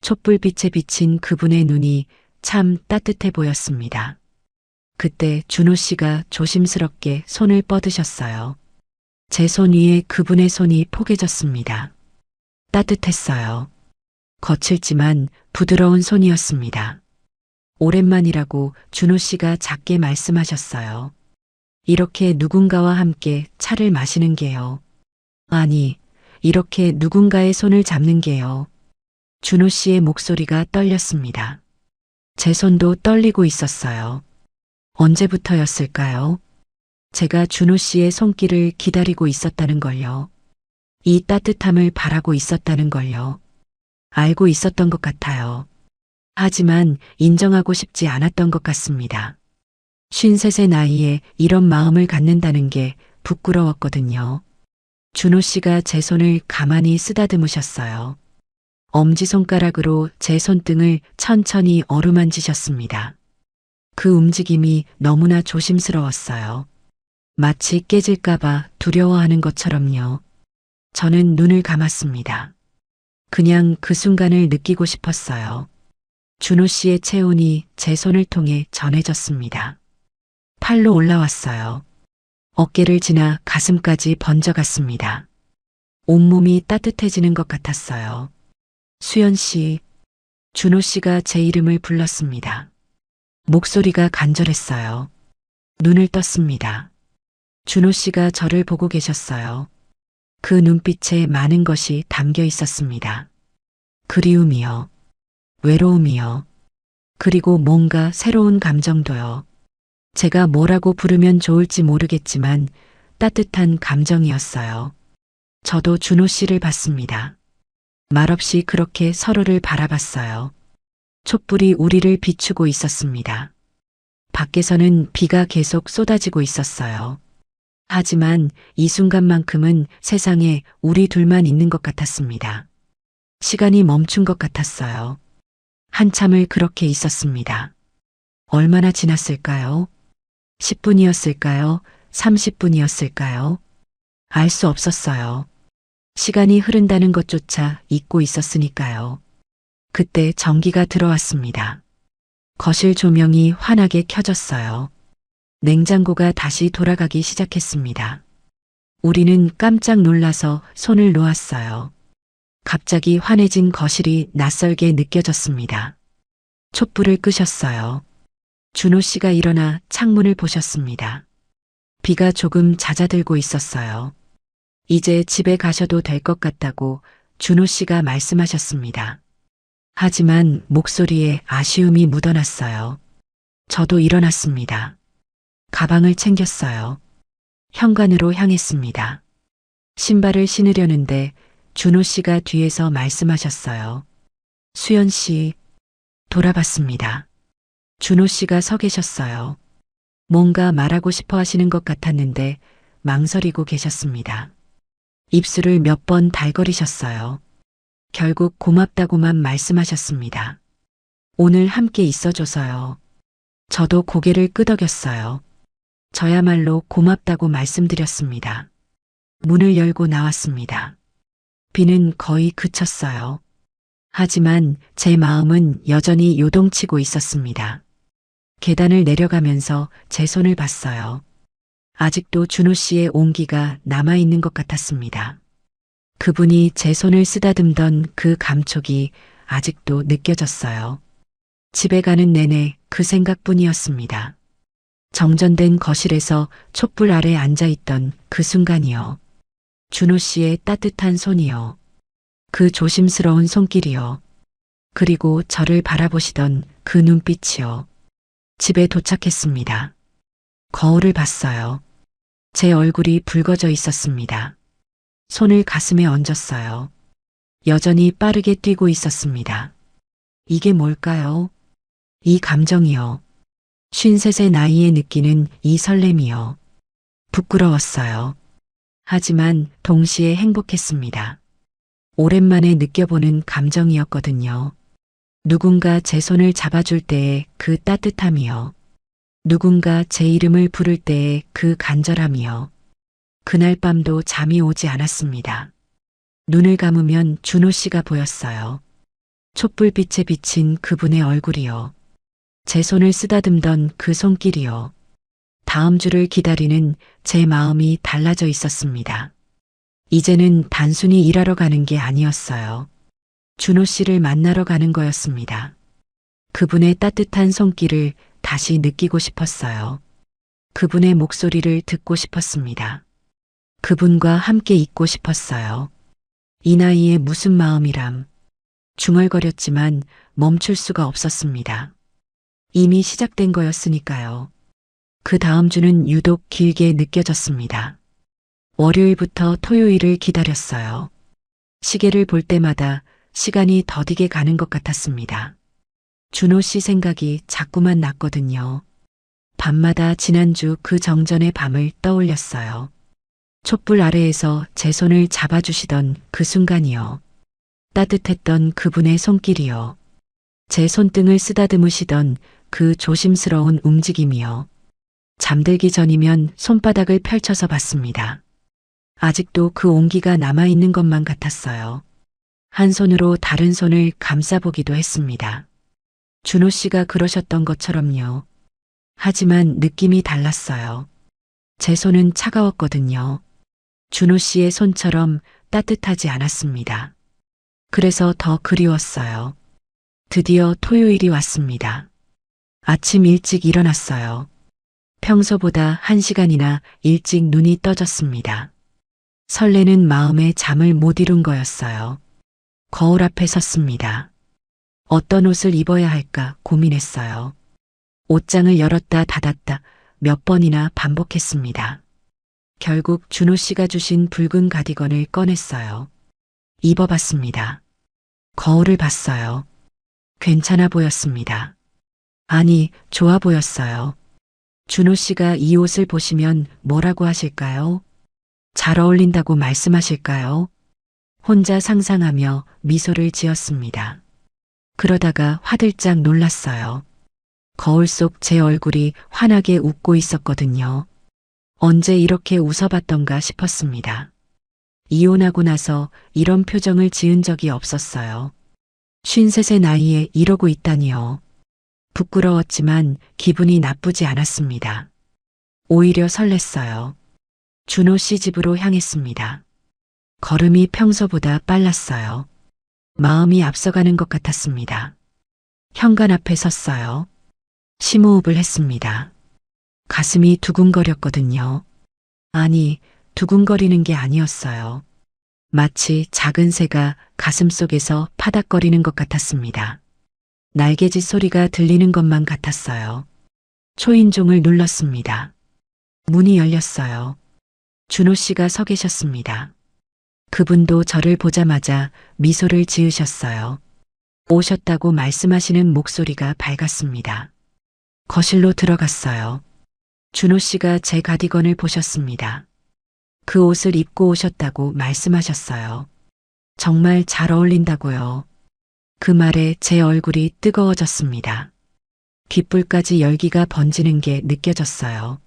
촛불빛에 비친 그분의 눈이 참 따뜻해 보였습니다. 그때 준호 씨가 조심스럽게 손을 뻗으셨어요. 제 손 위에 그분의 손이 포개졌습니다. 따뜻했어요. 거칠지만 부드러운 손이었습니다. 오랜만이라고 준호 씨가 작게 말씀하셨어요. 이렇게 누군가와 함께 차를 마시는 게요. 아니, 이렇게 누군가의 손을 잡는 게요. 준호 씨의 목소리가 떨렸습니다. 제 손도 떨리고 있었어요. 언제부터였을까요? 제가 준호 씨의 손길을 기다리고 있었다는 걸요. 이 따뜻함을 바라고 있었다는 걸요. 알고 있었던 것 같아요. 하지만 인정하고 싶지 않았던 것 같습니다. 53세 나이에 이런 마음을 갖는다는 게 부끄러웠거든요. 준호 씨가 제 손을 가만히 쓰다듬으셨어요. 엄지손가락으로 제 손등을 천천히 어루만지셨습니다. 그 움직임이 너무나 조심스러웠어요. 마치 깨질까봐 두려워하는 것처럼요. 저는 눈을 감았습니다. 그냥 그 순간을 느끼고 싶었어요. 준호 씨의 체온이 제 손을 통해 전해졌습니다. 팔로 올라왔어요. 어깨를 지나 가슴까지 번져갔습니다. 온몸이 따뜻해지는 것 같았어요. 수연 씨, 준호 씨가 제 이름을 불렀습니다. 목소리가 간절했어요. 눈을 떴습니다. 준호 씨가 저를 보고 계셨어요. 그 눈빛에 많은 것이 담겨 있었습니다. 그리움이요. 외로움이요. 그리고 뭔가 새로운 감정도요. 제가 뭐라고 부르면 좋을지 모르겠지만 따뜻한 감정이었어요. 저도 준호 씨를 봤습니다. 말없이 그렇게 서로를 바라봤어요. 촛불이 우리를 비추고 있었습니다. 밖에서는 비가 계속 쏟아지고 있었어요. 하지만 이 순간만큼은 세상에 우리 둘만 있는 것 같았습니다. 시간이 멈춘 것 같았어요. 한참을 그렇게 있었습니다. 얼마나 지났을까요? 10분이었을까요? 30분이었을까요? 알 수 없었어요. 시간이 흐른다는 것조차 잊고 있었으니까요. 그때 전기가 들어왔습니다. 거실 조명이 환하게 켜졌어요. 냉장고가 다시 돌아가기 시작했습니다. 우리는 깜짝 놀라서 손을 놓았어요. 갑자기 환해진 거실이 낯설게 느껴졌습니다. 촛불을 끄셨어요. 준호 씨가 일어나 창문을 보셨습니다. 비가 조금 잦아들고 있었어요. 이제 집에 가셔도 될 것 같다고 준호 씨가 말씀하셨습니다. 하지만 목소리에 아쉬움이 묻어났어요. 저도 일어났습니다. 가방을 챙겼어요. 현관으로 향했습니다. 신발을 신으려는데 준호 씨가 뒤에서 말씀하셨어요. 수연 씨, 돌아봤습니다. 준호 씨가 서 계셨어요. 뭔가 말하고 싶어 하시는 것 같았는데 망설이고 계셨습니다. 입술을 몇 번 달거리셨어요. 결국 고맙다고만 말씀하셨습니다. 오늘 함께 있어줘서요. 저도 고개를 끄덕였어요. 저야말로 고맙다고 말씀드렸습니다. 문을 열고 나왔습니다. 비는 거의 그쳤어요. 하지만 제 마음은 여전히 요동치고 있었습니다. 계단을 내려가면서 제 손을 봤어요. 아직도 준호 씨의 온기가 남아있는 것 같았습니다. 그분이 제 손을 쓰다듬던 그 감촉이 아직도 느껴졌어요. 집에 가는 내내 그 생각뿐이었습니다. 정전된 거실에서 촛불 아래 앉아있던 그 순간이요. 준호 씨의 따뜻한 손이요. 그 조심스러운 손길이요. 그리고 저를 바라보시던 그 눈빛이요. 집에 도착했습니다. 거울을 봤어요. 제 얼굴이 붉어져 있었습니다. 손을 가슴에 얹었어요. 여전히 빠르게 뛰고 있었습니다. 이게 뭘까요? 이 감정이요. 53의 나이에 느끼는 이 설렘이요. 부끄러웠어요. 하지만 동시에 행복했습니다. 오랜만에 느껴보는 감정이었거든요. 누군가 제 손을 잡아줄 때의 그 따뜻함이요. 누군가 제 이름을 부를 때의 그 간절함이요. 그날 밤도 잠이 오지 않았습니다. 눈을 감으면 준호 씨가 보였어요. 촛불빛에 비친 그분의 얼굴이요. 제 손을 쓰다듬던 그 손길이요. 다음 주를 기다리는 제 마음이 달라져 있었습니다. 이제는 단순히 일하러 가는 게 아니었어요. 준호 씨를 만나러 가는 거였습니다. 그분의 따뜻한 손길을 다시 느끼고 싶었어요. 그분의 목소리를 듣고 싶었습니다. 그분과 함께 있고 싶었어요. 이 나이에 무슨 마음이람. 중얼거렸지만 멈출 수가 없었습니다. 이미 시작된 거였으니까요. 그 다음 주는 유독 길게 느껴졌습니다. 월요일부터 토요일을 기다렸어요. 시계를 볼 때마다 시간이 더디게 가는 것 같았습니다. 준호 씨 생각이 자꾸만 났거든요. 밤마다 지난주 그 정전의 밤을 떠올렸어요. 촛불 아래에서 제 손을 잡아주시던 그 순간이요. 따뜻했던 그분의 손길이요. 제 손등을 쓰다듬으시던 그 조심스러운 움직임이요. 잠들기 전이면 손바닥을 펼쳐서 봤습니다. 아직도 그 온기가 남아있는 것만 같았어요. 한 손으로 다른 손을 감싸보기도 했습니다. 준호 씨가 그러셨던 것처럼요. 하지만 느낌이 달랐어요. 제 손은 차가웠거든요. 준호 씨의 손처럼 따뜻하지 않았습니다. 그래서 더 그리웠어요. 드디어 토요일이 왔습니다. 아침 일찍 일어났어요. 평소보다 1시간이나 일찍 눈이 떠졌습니다. 설레는 마음에 잠을 못 이룬 거였어요. 거울 앞에 섰습니다. 어떤 옷을 입어야 할까 고민했어요. 옷장을 열었다 닫았다 몇 번이나 반복했습니다. 결국 준호 씨가 주신 붉은 가디건을 꺼냈어요. 입어봤습니다. 거울을 봤어요. 괜찮아 보였습니다. 아니, 좋아 보였어요. 준호 씨가 이 옷을 보시면 뭐라고 하실까요? 잘 어울린다고 말씀하실까요? 혼자 상상하며 미소를 지었습니다. 그러다가 화들짝 놀랐어요. 거울 속 제 얼굴이 환하게 웃고 있었거든요. 언제 이렇게 웃어봤던가 싶었습니다. 이혼하고 나서 이런 표정을 지은 적이 없었어요. 53의 나이에 이러고 있다니요. 부끄러웠지만 기분이 나쁘지 않았습니다. 오히려 설렜어요. 준호 씨 집으로 향했습니다. 걸음이 평소보다 빨랐어요. 마음이 앞서가는 것 같았습니다. 현관 앞에 섰어요. 심호흡을 했습니다. 가슴이 두근거렸거든요. 아니, 두근거리는 게 아니었어요. 마치 작은 새가 가슴 속에서 파닥거리는 것 같았습니다. 날개짓 소리가 들리는 것만 같았어요. 초인종을 눌렀습니다. 문이 열렸어요. 준호 씨가 서 계셨습니다. 그분도 저를 보자마자 미소를 지으셨어요. 오셨다고 말씀하시는 목소리가 밝았습니다. 거실로 들어갔어요. 준호 씨가 제 가디건을 보셨습니다. 그 옷을 입고 오셨다고 말씀하셨어요. 정말 잘 어울린다고요. 그 말에 제 얼굴이 뜨거워졌습니다. 귓불까지 열기가 번지는 게 느껴졌어요.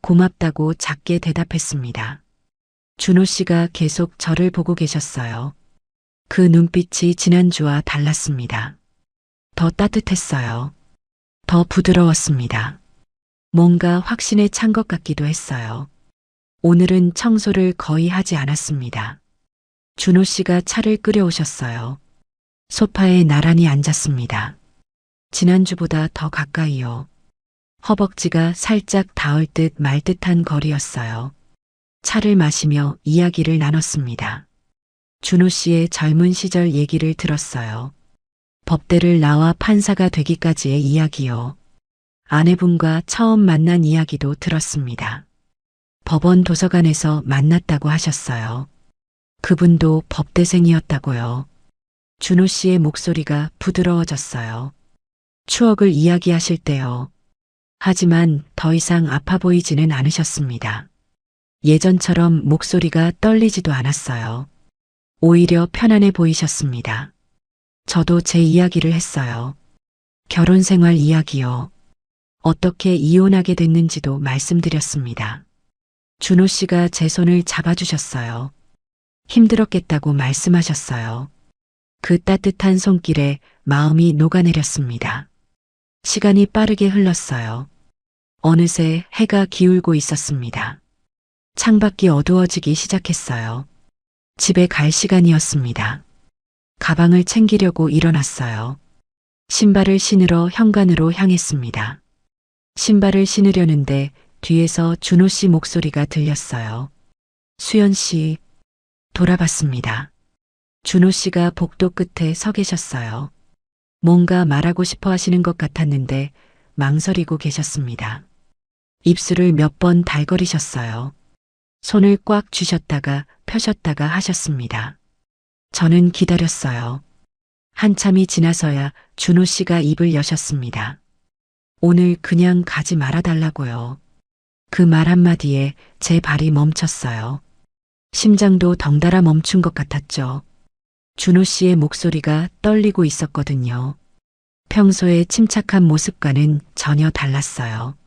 고맙다고 작게 대답했습니다. 준호 씨가 계속 저를 보고 계셨어요. 그 눈빛이 지난주와 달랐습니다. 더 따뜻했어요. 더 부드러웠습니다. 뭔가 확신에 찬 것 같기도 했어요. 오늘은 청소를 거의 하지 않았습니다. 준호 씨가 차를 끓여오셨어요. 소파에 나란히 앉았습니다. 지난주보다 더 가까이요. 허벅지가 살짝 닿을 듯 말 듯한 거리였어요. 차를 마시며 이야기를 나눴습니다. 준호 씨의 젊은 시절 얘기를 들었어요. 법대를 나와 판사가 되기까지의 이야기요. 아내분과 처음 만난 이야기도 들었습니다. 법원 도서관에서 만났다고 하셨어요. 그분도 법대생이었다고요. 준호 씨의 목소리가 부드러워졌어요. 추억을 이야기하실 때요. 하지만 더 이상 아파 보이지는 않으셨습니다. 예전처럼 목소리가 떨리지도 않았어요. 오히려 편안해 보이셨습니다. 저도 제 이야기를 했어요. 결혼 생활 이야기요. 어떻게 이혼하게 됐는지도 말씀드렸습니다. 준호 씨가 제 손을 잡아주셨어요. 힘들었겠다고 말씀하셨어요. 그 따뜻한 손길에 마음이 녹아내렸습니다. 시간이 빠르게 흘렀어요. 어느새 해가 기울고 있었습니다. 창밖이 어두워지기 시작했어요. 집에 갈 시간이었습니다. 가방을 챙기려고 일어났어요. 신발을 신으러 현관으로 향했습니다. 신발을 신으려는데 뒤에서 준호 씨 목소리가 들렸어요. 수연 씨, 돌아봤습니다. 준호 씨가 복도 끝에 서 계셨어요. 뭔가 말하고 싶어 하시는 것 같았는데 망설이고 계셨습니다. 입술을 몇 번 달거리셨어요. 손을 꽉 쥐셨다가 펴셨다가 하셨습니다. 저는 기다렸어요. 한참이 지나서야 준호 씨가 입을 여셨습니다. 오늘 그냥 가지 말아달라고요. 그 말 한마디에 제 발이 멈췄어요. 심장도 덩달아 멈춘 것 같았죠. 준호 씨의 목소리가 떨리고 있었거든요. 평소의 침착한 모습과는 전혀 달랐어요.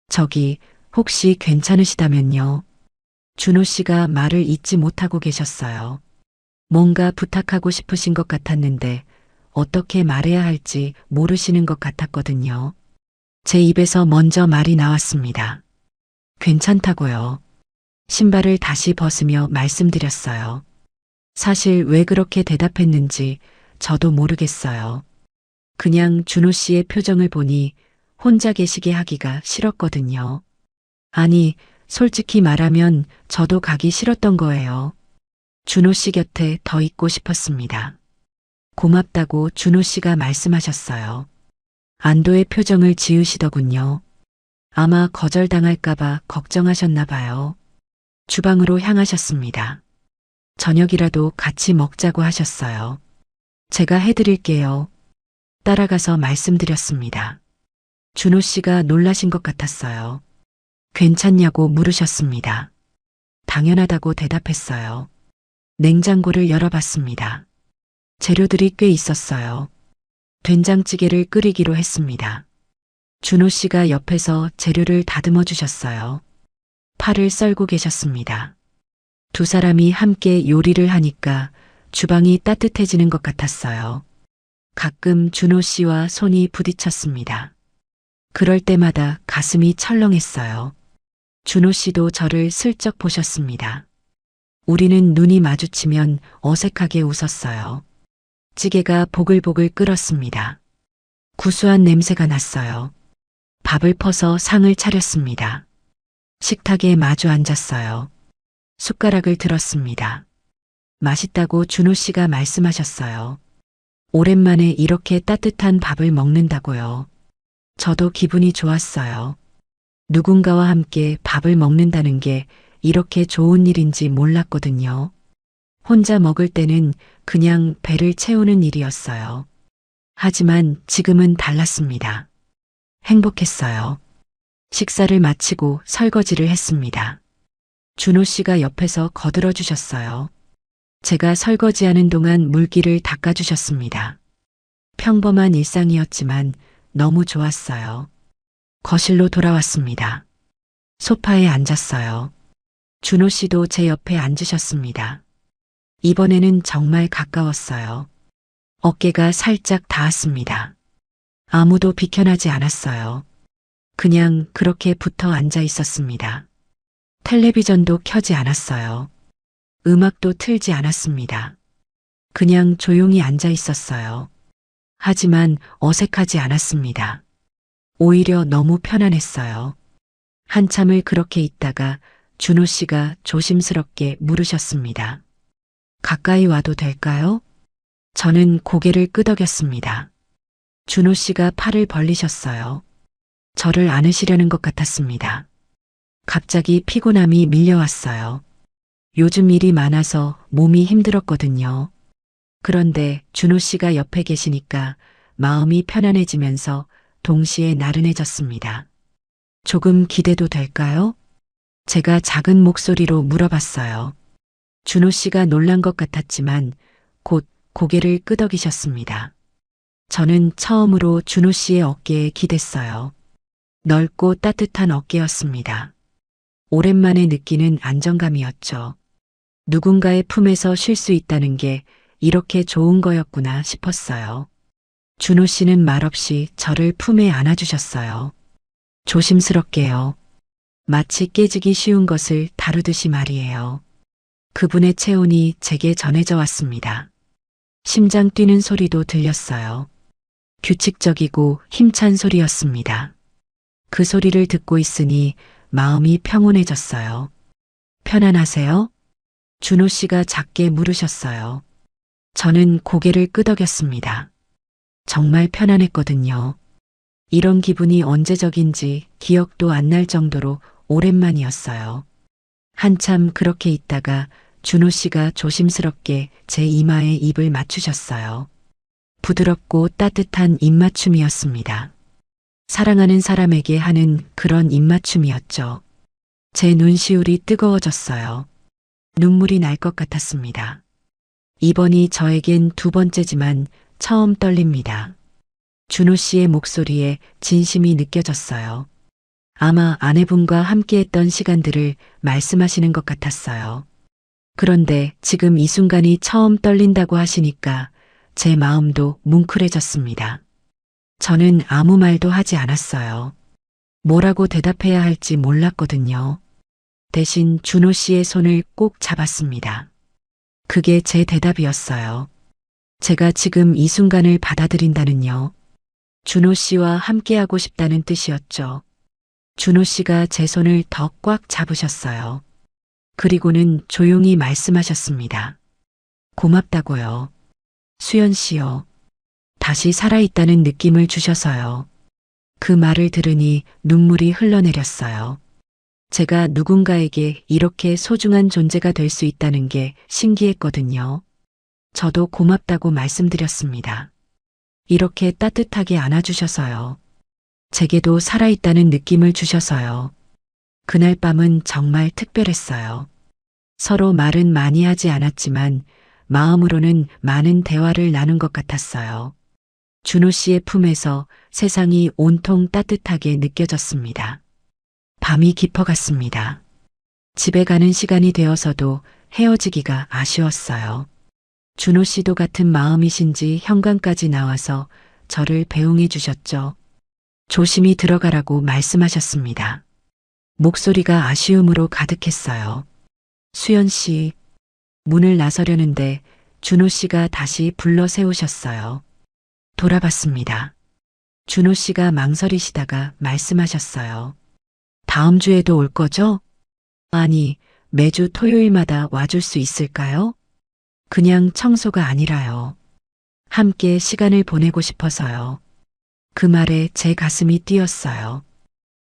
저기 혹시 괜찮으시다면요. 준호 씨가 말을 잇지 못하고 계셨어요. 뭔가 부탁하고 싶으신 것 같았는데 어떻게 말해야 할지 모르시는 것 같았거든요. 제 입에서 먼저 말이 나왔습니다. 괜찮다고요. 신발을 다시 벗으며 말씀드렸어요. 사실 왜 그렇게 대답했는지 저도 모르겠어요. 그냥 준호 씨의 표정을 보니 혼자 계시게 하기가 싫었거든요. 아니, 솔직히 말하면 저도 가기 싫었던 거예요. 준호 씨 곁에 더 있고 싶었습니다. 고맙다고 준호 씨가 말씀하셨어요. 안도의 표정을 지으시더군요. 아마 거절당할까봐 걱정하셨나 봐요. 주방으로 향하셨습니다. 저녁이라도 같이 먹자고 하셨어요. 제가 해드릴게요. 따라가서 말씀드렸습니다. 준호 씨가 놀라신 것 같았어요. 괜찮냐고 물으셨습니다. 당연하다고 대답했어요. 냉장고를 열어봤습니다. 재료들이 꽤 있었어요. 된장찌개를 끓이기로 했습니다. 준호 씨가 옆에서 재료를 다듬어 주셨어요. 파를 썰고 계셨습니다. 두 사람이 함께 요리를 하니까 주방이 따뜻해지는 것 같았어요. 가끔 준호 씨와 손이 부딪혔습니다. 그럴 때마다 가슴이 철렁했어요. 준호 씨도 저를 슬쩍 보셨습니다. 우리는 눈이 마주치면 어색하게 웃었어요. 찌개가 보글보글 끓었습니다. 구수한 냄새가 났어요. 밥을 퍼서 상을 차렸습니다. 식탁에 마주 앉았어요. 숟가락을 들었습니다. 맛있다고 준호 씨가 말씀하셨어요. 오랜만에 이렇게 따뜻한 밥을 먹는다고요. 저도 기분이 좋았어요. 누군가와 함께 밥을 먹는다는 게 이렇게 좋은 일인지 몰랐거든요. 혼자 먹을 때는 그냥 배를 채우는 일이었어요. 하지만 지금은 달랐습니다. 행복했어요. 식사를 마치고 설거지를 했습니다. 준호 씨가 옆에서 거들어 주셨어요. 제가 설거지하는 동안 물기를 닦아주셨습니다. 평범한 일상이었지만 너무 좋았어요. 거실로 돌아왔습니다. 소파에 앉았어요. 준호 씨도 제 옆에 앉으셨습니다. 이번에는 정말 가까웠어요. 어깨가 살짝 닿았습니다. 아무도 비켜나지 않았어요. 그냥 그렇게 붙어 앉아 있었습니다. 텔레비전도 켜지 않았어요. 음악도 틀지 않았습니다. 그냥 조용히 앉아 있었어요. 하지만 어색하지 않았습니다. 오히려 너무 편안했어요. 한참을 그렇게 있다가 준호 씨가 조심스럽게 물으셨습니다. 가까이 와도 될까요? 저는 고개를 끄덕였습니다. 준호 씨가 팔을 벌리셨어요. 저를 안으시려는 것 같았습니다. 갑자기 피곤함이 밀려왔어요. 요즘 일이 많아서 몸이 힘들었거든요. 그런데 준호 씨가 옆에 계시니까 마음이 편안해지면서 동시에 나른해졌습니다. 조금 기대도 될까요? 제가 작은 목소리로 물어봤어요. 준호 씨가 놀란 것 같았지만 곧 고개를 끄덕이셨습니다. 저는 처음으로 준호 씨의 어깨에 기댔어요. 넓고 따뜻한 어깨였습니다. 오랜만에 느끼는 안정감이었죠. 누군가의 품에서 쉴 수 있다는 게 이렇게 좋은 거였구나 싶었어요. 준호 씨는 말없이 저를 품에 안아주셨어요. 조심스럽게요. 마치 깨지기 쉬운 것을 다루듯이 말이에요. 그분의 체온이 제게 전해져 왔습니다. 심장 뛰는 소리도 들렸어요. 규칙적이고 힘찬 소리였습니다. 그 소리를 듣고 있으니 마음이 평온해졌어요. 편안하세요? 준호 씨가 작게 물으셨어요. 저는 고개를 끄덕였습니다. 정말 편안했거든요. 이런 기분이 언제적인지 기억도 안 날 정도로 오랜만이었어요. 한참 그렇게 있다가 준호 씨가 조심스럽게 제 이마에 입을 맞추셨어요. 부드럽고 따뜻한 입맞춤이었습니다. 사랑하는 사람에게 하는 그런 입맞춤이었죠. 제 눈시울이 뜨거워졌어요. 눈물이 날 것 같았습니다. 이번이 저에겐 두 번째지만 처음 떨립니다. 준호 씨의 목소리에 진심이 느껴졌어요. 아마 아내분과 함께했던 시간들을 말씀하시는 것 같았어요. 그런데 지금 이 순간이 처음 떨린다고 하시니까 제 마음도 뭉클해졌습니다. 저는 아무 말도 하지 않았어요. 뭐라고 대답해야 할지 몰랐거든요. 대신 준호 씨의 손을 꼭 잡았습니다. 그게 제 대답이었어요. 제가 지금 이 순간을 받아들인다는요. 준호 씨와 함께하고 싶다는 뜻이었죠. 준호 씨가 제 손을 더 꽉 잡으셨어요. 그리고는 조용히 말씀하셨습니다. 고맙다고요. 수연 씨요. 다시 살아있다는 느낌을 주셔서요. 그 말을 들으니 눈물이 흘러내렸어요. 제가 누군가에게 이렇게 소중한 존재가 될 수 있다는 게 신기했거든요. 저도 고맙다고 말씀드렸습니다. 이렇게 따뜻하게 안아주셔서요. 제게도 살아있다는 느낌을 주셔서요. 그날 밤은 정말 특별했어요. 서로 말은 많이 하지 않았지만 마음으로는 많은 대화를 나눈 것 같았어요. 준호 씨의 품에서 세상이 온통 따뜻하게 느껴졌습니다. 밤이 깊어갔습니다. 집에 가는 시간이 되어서도 헤어지기가 아쉬웠어요. 준호 씨도 같은 마음이신지 현관까지 나와서 저를 배웅해 주셨죠. 조심히 들어가라고 말씀하셨습니다. 목소리가 아쉬움으로 가득했어요. 수연 씨, 문을 나서려는데 준호 씨가 다시 불러 세우셨어요. 돌아봤습니다. 준호 씨가 망설이시다가 말씀하셨어요. 다음 주에도 올 거죠? 아니, 매주 토요일마다 와줄 수 있을까요? 그냥 청소가 아니라요. 함께 시간을 보내고 싶어서요. 그 말에 제 가슴이 뛰었어요.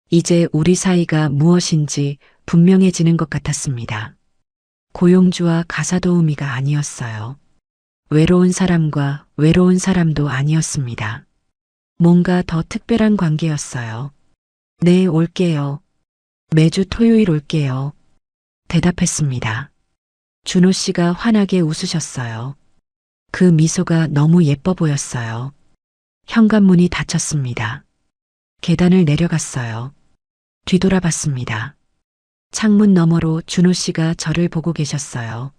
이제 우리 사이가 무엇인지 분명해지는 것 같았습니다. 고용주와 가사도우미가 아니었어요. 외로운 사람과 외로운 사람도 아니었습니다. 뭔가 더 특별한 관계였어요. 네, 올게요. 매주 토요일 올게요. 대답했습니다. 준호 씨가 환하게 웃으셨어요. 그 미소가 너무 예뻐 보였어요. 현관문이 닫혔습니다. 계단을 내려갔어요. 뒤돌아봤습니다. 창문 너머로 준호 씨가 저를 보고 계셨어요.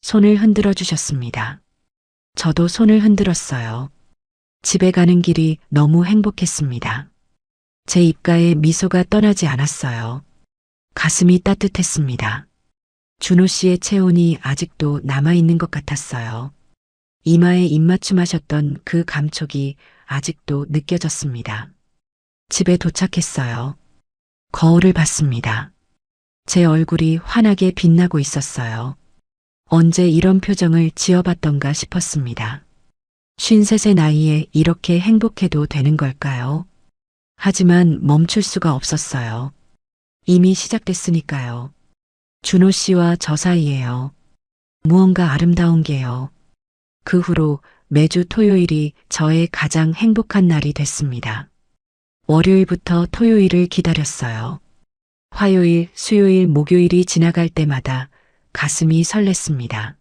손을 흔들어 주셨습니다. 저도 손을 흔들었어요. 집에 가는 길이 너무 행복했습니다. 제 입가에 미소가 떠나지 않았어요. 가슴이 따뜻했습니다. 준호 씨의 체온이 아직도 남아있는 것 같았어요. 이마에 입맞춤하셨던 그 감촉이 아직도 느껴졌습니다. 집에 도착했어요. 거울을 봤습니다. 제 얼굴이 환하게 빛나고 있었어요. 언제 이런 표정을 지어봤던가 싶었습니다. 53의 나이에 이렇게 행복해도 되는 걸까요? 하지만 멈출 수가 없었어요. 이미 시작됐으니까요. 준호 씨와 저 사이에요. 무언가 아름다운 게요. 그 후로 매주 토요일이 저의 가장 행복한 날이 됐습니다. 월요일부터 토요일을 기다렸어요. 화요일, 수요일, 목요일이 지나갈 때마다 가슴이 설렜습니다.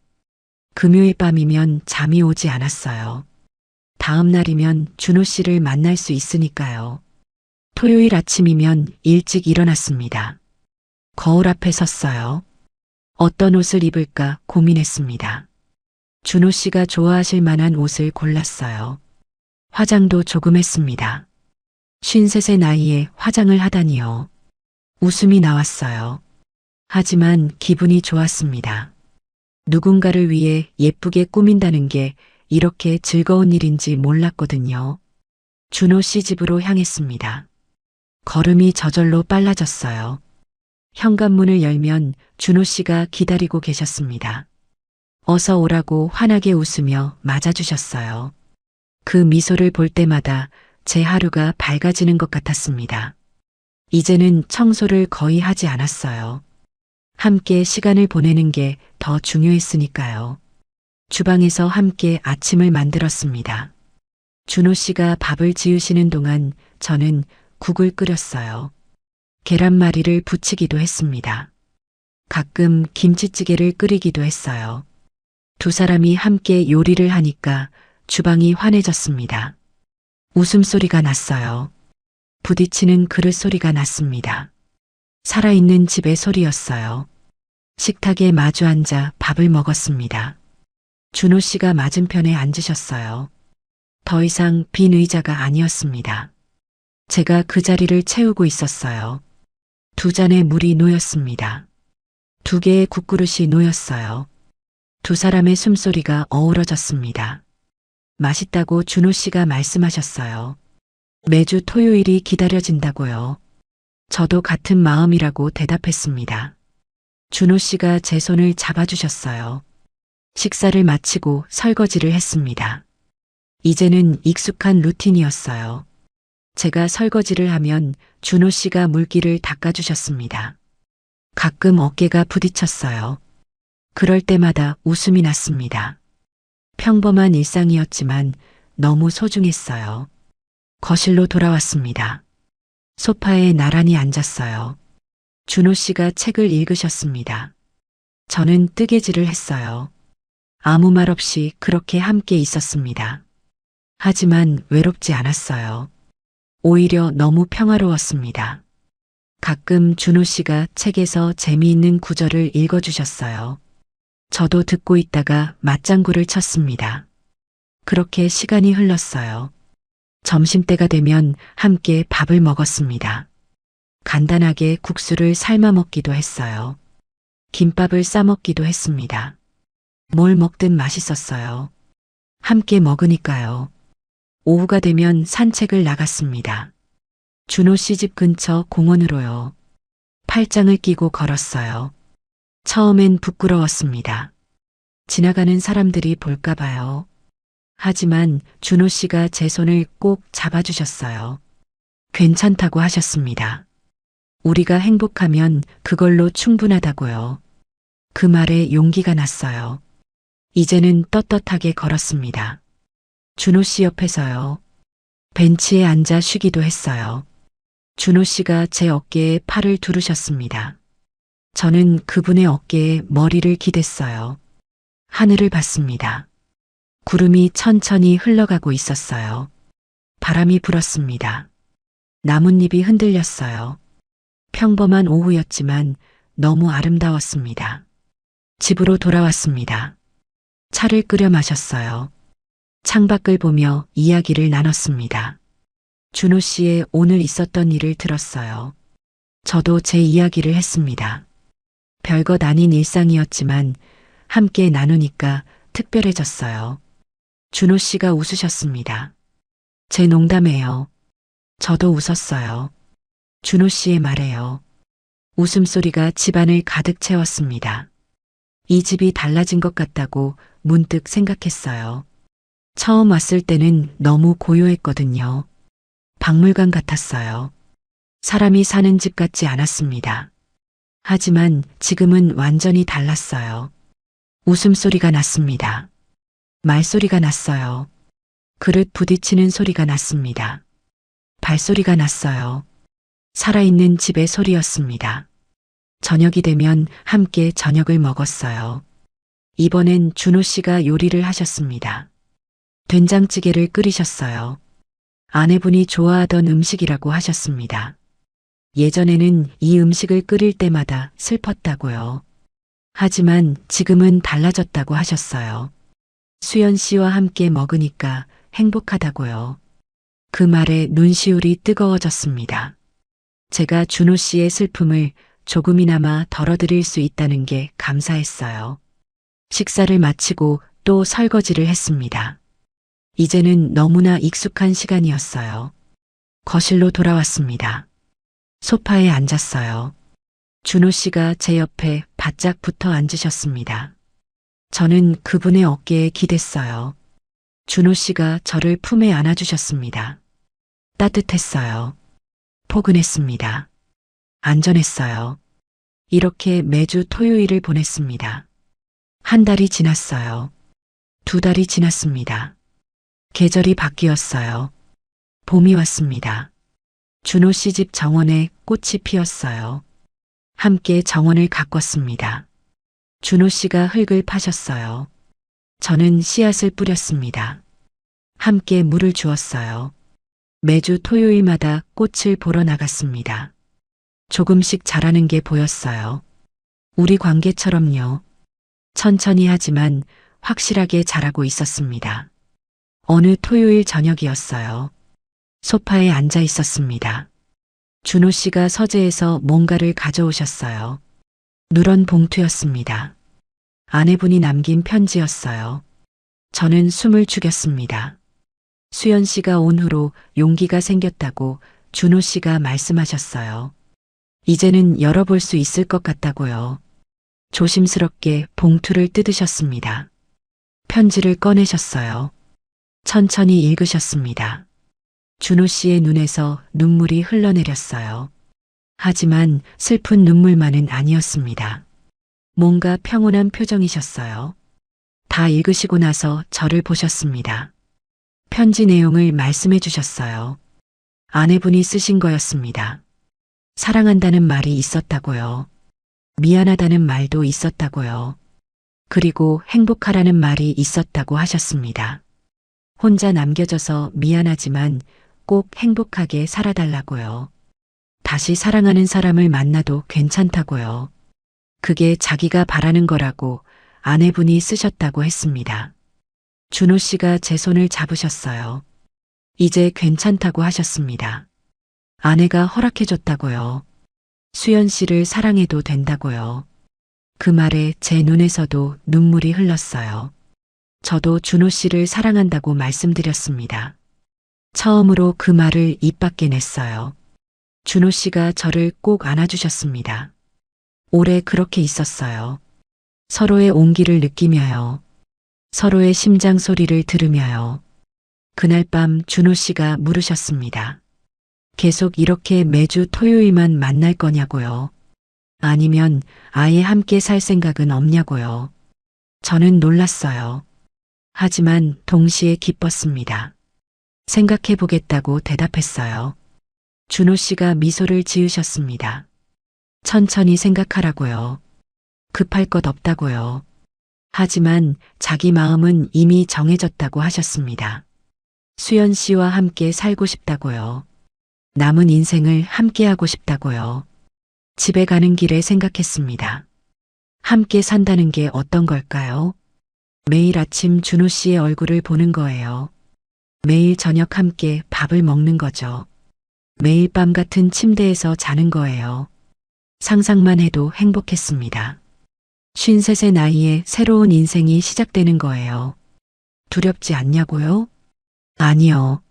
금요일 밤이면 잠이 오지 않았어요. 다음 날이면 준호 씨를 만날 수 있으니까요. 토요일 아침이면 일찍 일어났습니다. 거울 앞에 섰어요. 어떤 옷을 입을까 고민했습니다. 준호 씨가 좋아하실 만한 옷을 골랐어요. 화장도 조금 했습니다. 53의 나이에 화장을 하다니요. 웃음이 나왔어요. 하지만 기분이 좋았습니다. 누군가를 위해 예쁘게 꾸민다는 게 이렇게 즐거운 일인지 몰랐거든요. 준호 씨 집으로 향했습니다. 걸음이 저절로 빨라졌어요. 현관문을 열면 준호 씨가 기다리고 계셨습니다. 어서 오라고 환하게 웃으며 맞아주셨어요. 그 미소를 볼 때마다 제 하루가 밝아지는 것 같았습니다. 이제는 청소를 거의 하지 않았어요. 함께 시간을 보내는 게 더 중요했으니까요. 주방에서 함께 아침을 만들었습니다. 준호 씨가 밥을 지으시는 동안 저는 국을 끓였어요. 계란말이를 부치기도 했습니다. 가끔 김치찌개를 끓이기도 했어요. 두 사람이 함께 요리를 하니까 주방이 환해졌습니다. 웃음소리가 났어요. 부딪히는 그릇 소리가 났습니다. 살아있는 집의 소리였어요. 식탁에 마주 앉아 밥을 먹었습니다. 준호 씨가 맞은편에 앉으셨어요. 더 이상 빈 의자가 아니었습니다. 제가 그 자리를 채우고 있었어요. 두 잔의 물이 놓였습니다. 두 개의 국그릇이 놓였어요. 두 사람의 숨소리가 어우러졌습니다. 맛있다고 준호 씨가 말씀하셨어요. 매주 토요일이 기다려진다고요. 저도 같은 마음이라고 대답했습니다. 준호 씨가 제 손을 잡아주셨어요. 식사를 마치고 설거지를 했습니다. 이제는 익숙한 루틴이었어요. 제가 설거지를 하면 준호 씨가 물기를 닦아주셨습니다. 가끔 어깨가 부딪혔어요. 그럴 때마다 웃음이 났습니다. 평범한 일상이었지만 너무 소중했어요. 거실로 돌아왔습니다. 소파에 나란히 앉았어요. 준호 씨가 책을 읽으셨습니다. 저는 뜨개질을 했어요. 아무 말 없이 그렇게 함께 있었습니다. 하지만 외롭지 않았어요. 오히려 너무 평화로웠습니다. 가끔 준호 씨가 책에서 재미있는 구절을 읽어주셨어요. 저도 듣고 있다가 맞장구를 쳤습니다. 그렇게 시간이 흘렀어요. 점심때가 되면 함께 밥을 먹었습니다. 간단하게 국수를 삶아 먹기도 했어요. 김밥을 싸 먹기도 했습니다. 뭘 먹든 맛있었어요. 함께 먹으니까요. 오후가 되면 산책을 나갔습니다. 준호 씨 집 근처 공원으로요. 팔짱을 끼고 걸었어요. 처음엔 부끄러웠습니다. 지나가는 사람들이 볼까봐요. 하지만 준호 씨가 제 손을 꼭 잡아주셨어요. 괜찮다고 하셨습니다. 우리가 행복하면 그걸로 충분하다고요. 그 말에 용기가 났어요. 이제는 떳떳하게 걸었습니다. 준호 씨 옆에서요. 벤치에 앉아 쉬기도 했어요. 준호 씨가 제 어깨에 팔을 두르셨습니다. 저는 그분의 어깨에 머리를 기댔어요. 하늘을 봤습니다. 구름이 천천히 흘러가고 있었어요. 바람이 불었습니다. 나뭇잎이 흔들렸어요. 평범한 오후였지만 너무 아름다웠습니다. 집으로 돌아왔습니다. 차를 끓여 마셨어요. 창밖을 보며 이야기를 나눴습니다. 준호 씨의 오늘 있었던 일을 들었어요. 저도 제 이야기를 했습니다. 별것 아닌 일상이었지만 함께 나누니까 특별해졌어요. 준호 씨가 웃으셨습니다. 제 농담에요. 저도 웃었어요. 준호 씨의 말에요. 웃음소리가 집안을 가득 채웠습니다. 이 집이 달라진 것 같다고 문득 생각했어요. 처음 왔을 때는 너무 고요했거든요. 박물관 같았어요. 사람이 사는 집 같지 않았습니다. 하지만 지금은 완전히 달랐어요. 웃음소리가 났습니다. 말소리가 났어요. 그릇 부딪히는 소리가 났습니다. 발소리가 났어요. 살아있는 집의 소리였습니다. 저녁이 되면 함께 저녁을 먹었어요. 이번엔 준호 씨가 요리를 하셨습니다. 된장찌개를 끓이셨어요. 아내분이 좋아하던 음식이라고 하셨습니다. 예전에는 이 음식을 끓일 때마다 슬펐다고요. 하지만 지금은 달라졌다고 하셨어요. 수연 씨와 함께 먹으니까 행복하다고요. 그 말에 눈시울이 뜨거워졌습니다. 제가 준호 씨의 슬픔을 조금이나마 덜어드릴 수 있다는 게 감사했어요. 식사를 마치고 또 설거지를 했습니다. 이제는 너무나 익숙한 시간이었어요. 거실로 돌아왔습니다. 소파에 앉았어요. 준호 씨가 제 옆에 바짝 붙어 앉으셨습니다. 저는 그분의 어깨에 기댔어요. 준호 씨가 저를 품에 안아주셨습니다. 따뜻했어요. 포근했습니다. 안전했어요. 이렇게 매주 토요일을 보냈습니다. 한 달이 지났어요. 두 달이 지났습니다. 계절이 바뀌었어요. 봄이 왔습니다. 준호 씨 집 정원에 꽃이 피었어요. 함께 정원을 가꿨습니다. 준호 씨가 흙을 파셨어요. 저는 씨앗을 뿌렸습니다. 함께 물을 주었어요. 매주 토요일마다 꽃을 보러 나갔습니다. 조금씩 자라는 게 보였어요. 우리 관계처럼요. 천천히 하지만 확실하게 자라고 있었습니다. 어느 토요일 저녁이었어요. 소파에 앉아 있었습니다. 준호 씨가 서재에서 뭔가를 가져오셨어요. 누런 봉투였습니다. 아내분이 남긴 편지였어요. 저는 숨을 죽였습니다. 수연 씨가 온 후로 용기가 생겼다고 준호 씨가 말씀하셨어요. 이제는 열어볼 수 있을 것 같다고요. 조심스럽게 봉투를 뜯으셨습니다. 편지를 꺼내셨어요. 천천히 읽으셨습니다. 준호 씨의 눈에서 눈물이 흘러내렸어요. 하지만 슬픈 눈물만은 아니었습니다. 뭔가 평온한 표정이셨어요. 다 읽으시고 나서 저를 보셨습니다. 편지 내용을 말씀해 주셨어요. 아내분이 쓰신 거였습니다. 사랑한다는 말이 있었다고요. 미안하다는 말도 있었다고요. 그리고 행복하라는 말이 있었다고 하셨습니다. 혼자 남겨져서 미안하지만 꼭 행복하게 살아달라고요. 다시 사랑하는 사람을 만나도 괜찮다고요. 그게 자기가 바라는 거라고 아내분이 쓰셨다고 했습니다. 준호 씨가 제 손을 잡으셨어요. 이제 괜찮다고 하셨습니다. 아내가 허락해줬다고요. 수연 씨를 사랑해도 된다고요. 그 말에 제 눈에서도 눈물이 흘렀어요. 저도 준호 씨를 사랑한다고 말씀드렸습니다. 처음으로 그 말을 입 밖에 냈어요. 준호 씨가 저를 꼭 안아주셨습니다. 오래 그렇게 있었어요. 서로의 온기를 느끼며요. 서로의 심장 소리를 들으며요. 그날 밤 준호 씨가 물으셨습니다. 계속 이렇게 매주 토요일만 만날 거냐고요. 아니면 아예 함께 살 생각은 없냐고요. 저는 놀랐어요. 하지만 동시에 기뻤습니다. 생각해 보겠다고 대답했어요. 준호 씨가 미소를 지으셨습니다. 천천히 생각하라고요. 급할 것 없다고요. 하지만 자기 마음은 이미 정해졌다고 하셨습니다. 수연 씨와 함께 살고 싶다고요. 남은 인생을 함께하고 싶다고요. 집에 가는 길에 생각했습니다. 함께 산다는 게 어떤 걸까요? 매일 아침 준호 씨의 얼굴을 보는 거예요. 매일 저녁 함께 밥을 먹는 거죠. 매일 밤 같은 침대에서 자는 거예요. 상상만 해도 행복했습니다. 53의 나이에 새로운 인생이 시작되는 거예요. 두렵지 않냐고요? 아니요.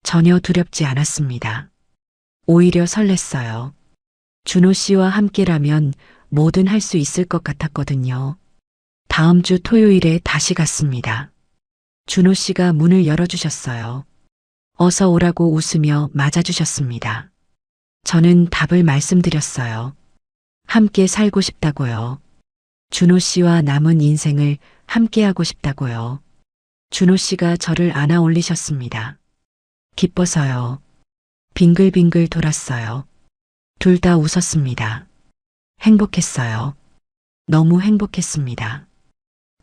전혀 두렵지 않았습니다. 오히려 설렜어요. 준호 씨와 함께라면 뭐든 할 수 있을 것 같았거든요. 다음 주 토요일에 다시 갔습니다. 준호 씨가 문을 열어주셨어요. 어서 오라고 웃으며 맞아주셨습니다. 저는 답을 말씀드렸어요. 함께 살고 싶다고요. 준호 씨와 남은 인생을 함께하고 싶다고요. 준호 씨가 저를 안아 올리셨습니다. 기뻐서요. 빙글빙글 돌았어요. 둘 다 웃었습니다. 행복했어요. 너무 행복했습니다.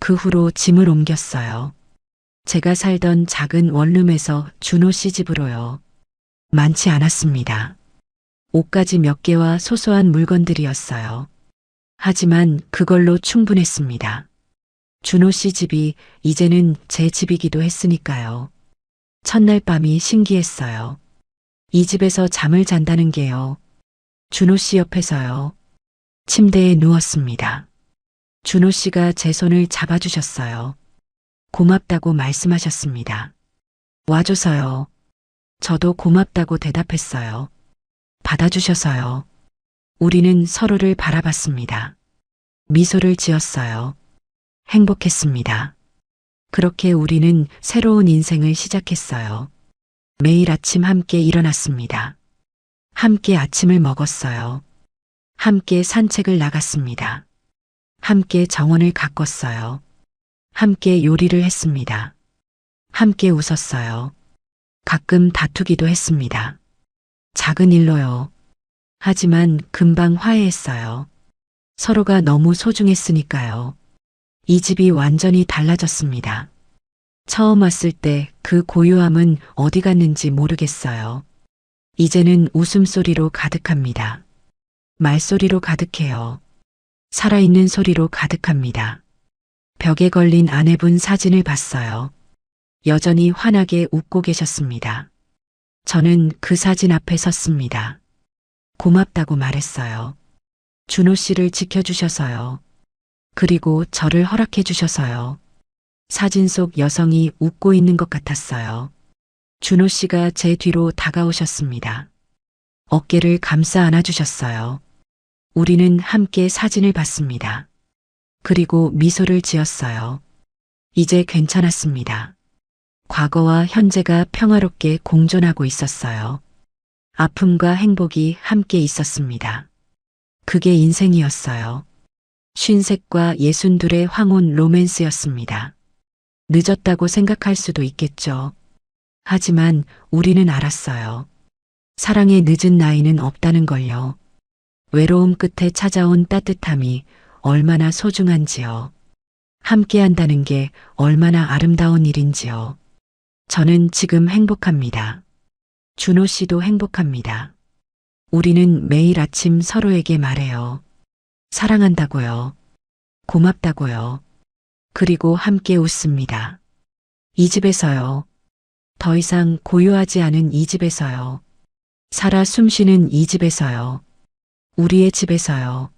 그 후로 짐을 옮겼어요. 제가 살던 작은 원룸에서 준호 씨 집으로요. 많지 않았습니다. 옷가지 몇 개와 소소한 물건들이었어요. 하지만 그걸로 충분했습니다. 준호 씨 집이 이제는 제 집이기도 했으니까요. 첫날 밤이 신기했어요. 이 집에서 잠을 잔다는 게요. 준호 씨 옆에서요. 침대에 누웠습니다. 준호 씨가 제 손을 잡아주셨어요. 고맙다고 말씀하셨습니다. 와줘서요. 저도 고맙다고 대답했어요. 받아주셔서요. 우리는 서로를 바라봤습니다. 미소를 지었어요. 행복했습니다. 그렇게 우리는 새로운 인생을 시작했어요. 매일 아침 함께 일어났습니다. 함께 아침을 먹었어요. 함께 산책을 나갔습니다. 함께 정원을 가꿨어요. 함께 요리를 했습니다. 함께 웃었어요. 가끔 다투기도 했습니다. 작은 일로요. 하지만 금방 화해했어요. 서로가 너무 소중했으니까요. 이 집이 완전히 달라졌습니다. 처음 왔을 때 그 고요함은 어디 갔는지 모르겠어요. 이제는 웃음소리로 가득합니다. 말소리로 가득해요. 살아있는 소리로 가득합니다. 벽에 걸린 아내분 사진을 봤어요. 여전히 환하게 웃고 계셨습니다. 저는 그 사진 앞에 섰습니다. 고맙다고 말했어요. 준호 씨를 지켜주셔서요. 그리고 저를 허락해 주셔서요. 사진 속 여성이 웃고 있는 것 같았어요. 준호 씨가 제 뒤로 다가오셨습니다. 어깨를 감싸 안아주셨어요. 우리는 함께 사진을 봤습니다. 그리고 미소를 지었어요. 이제 괜찮았습니다. 과거와 현재가 평화롭게 공존하고 있었어요. 아픔과 행복이 함께 있었습니다. 그게 인생이었어요. 50과 62의 황혼 로맨스였습니다. 늦었다고 생각할 수도 있겠죠. 하지만 우리는 알았어요. 사랑의 늦은 나이는 없다는 걸요. 외로움 끝에 찾아온 따뜻함이 얼마나 소중한지요. 함께 한다는 게 얼마나 아름다운 일인지요. 저는 지금 행복합니다. 준호 씨도 행복합니다. 우리는 매일 아침 서로에게 말해요. 사랑한다고요. 고맙다고요. 그리고 함께 웃습니다. 이 집에서요. 더 이상 고요하지 않은 이 집에서요. 살아 숨쉬는 이 집에서요. 우리의 집에서요.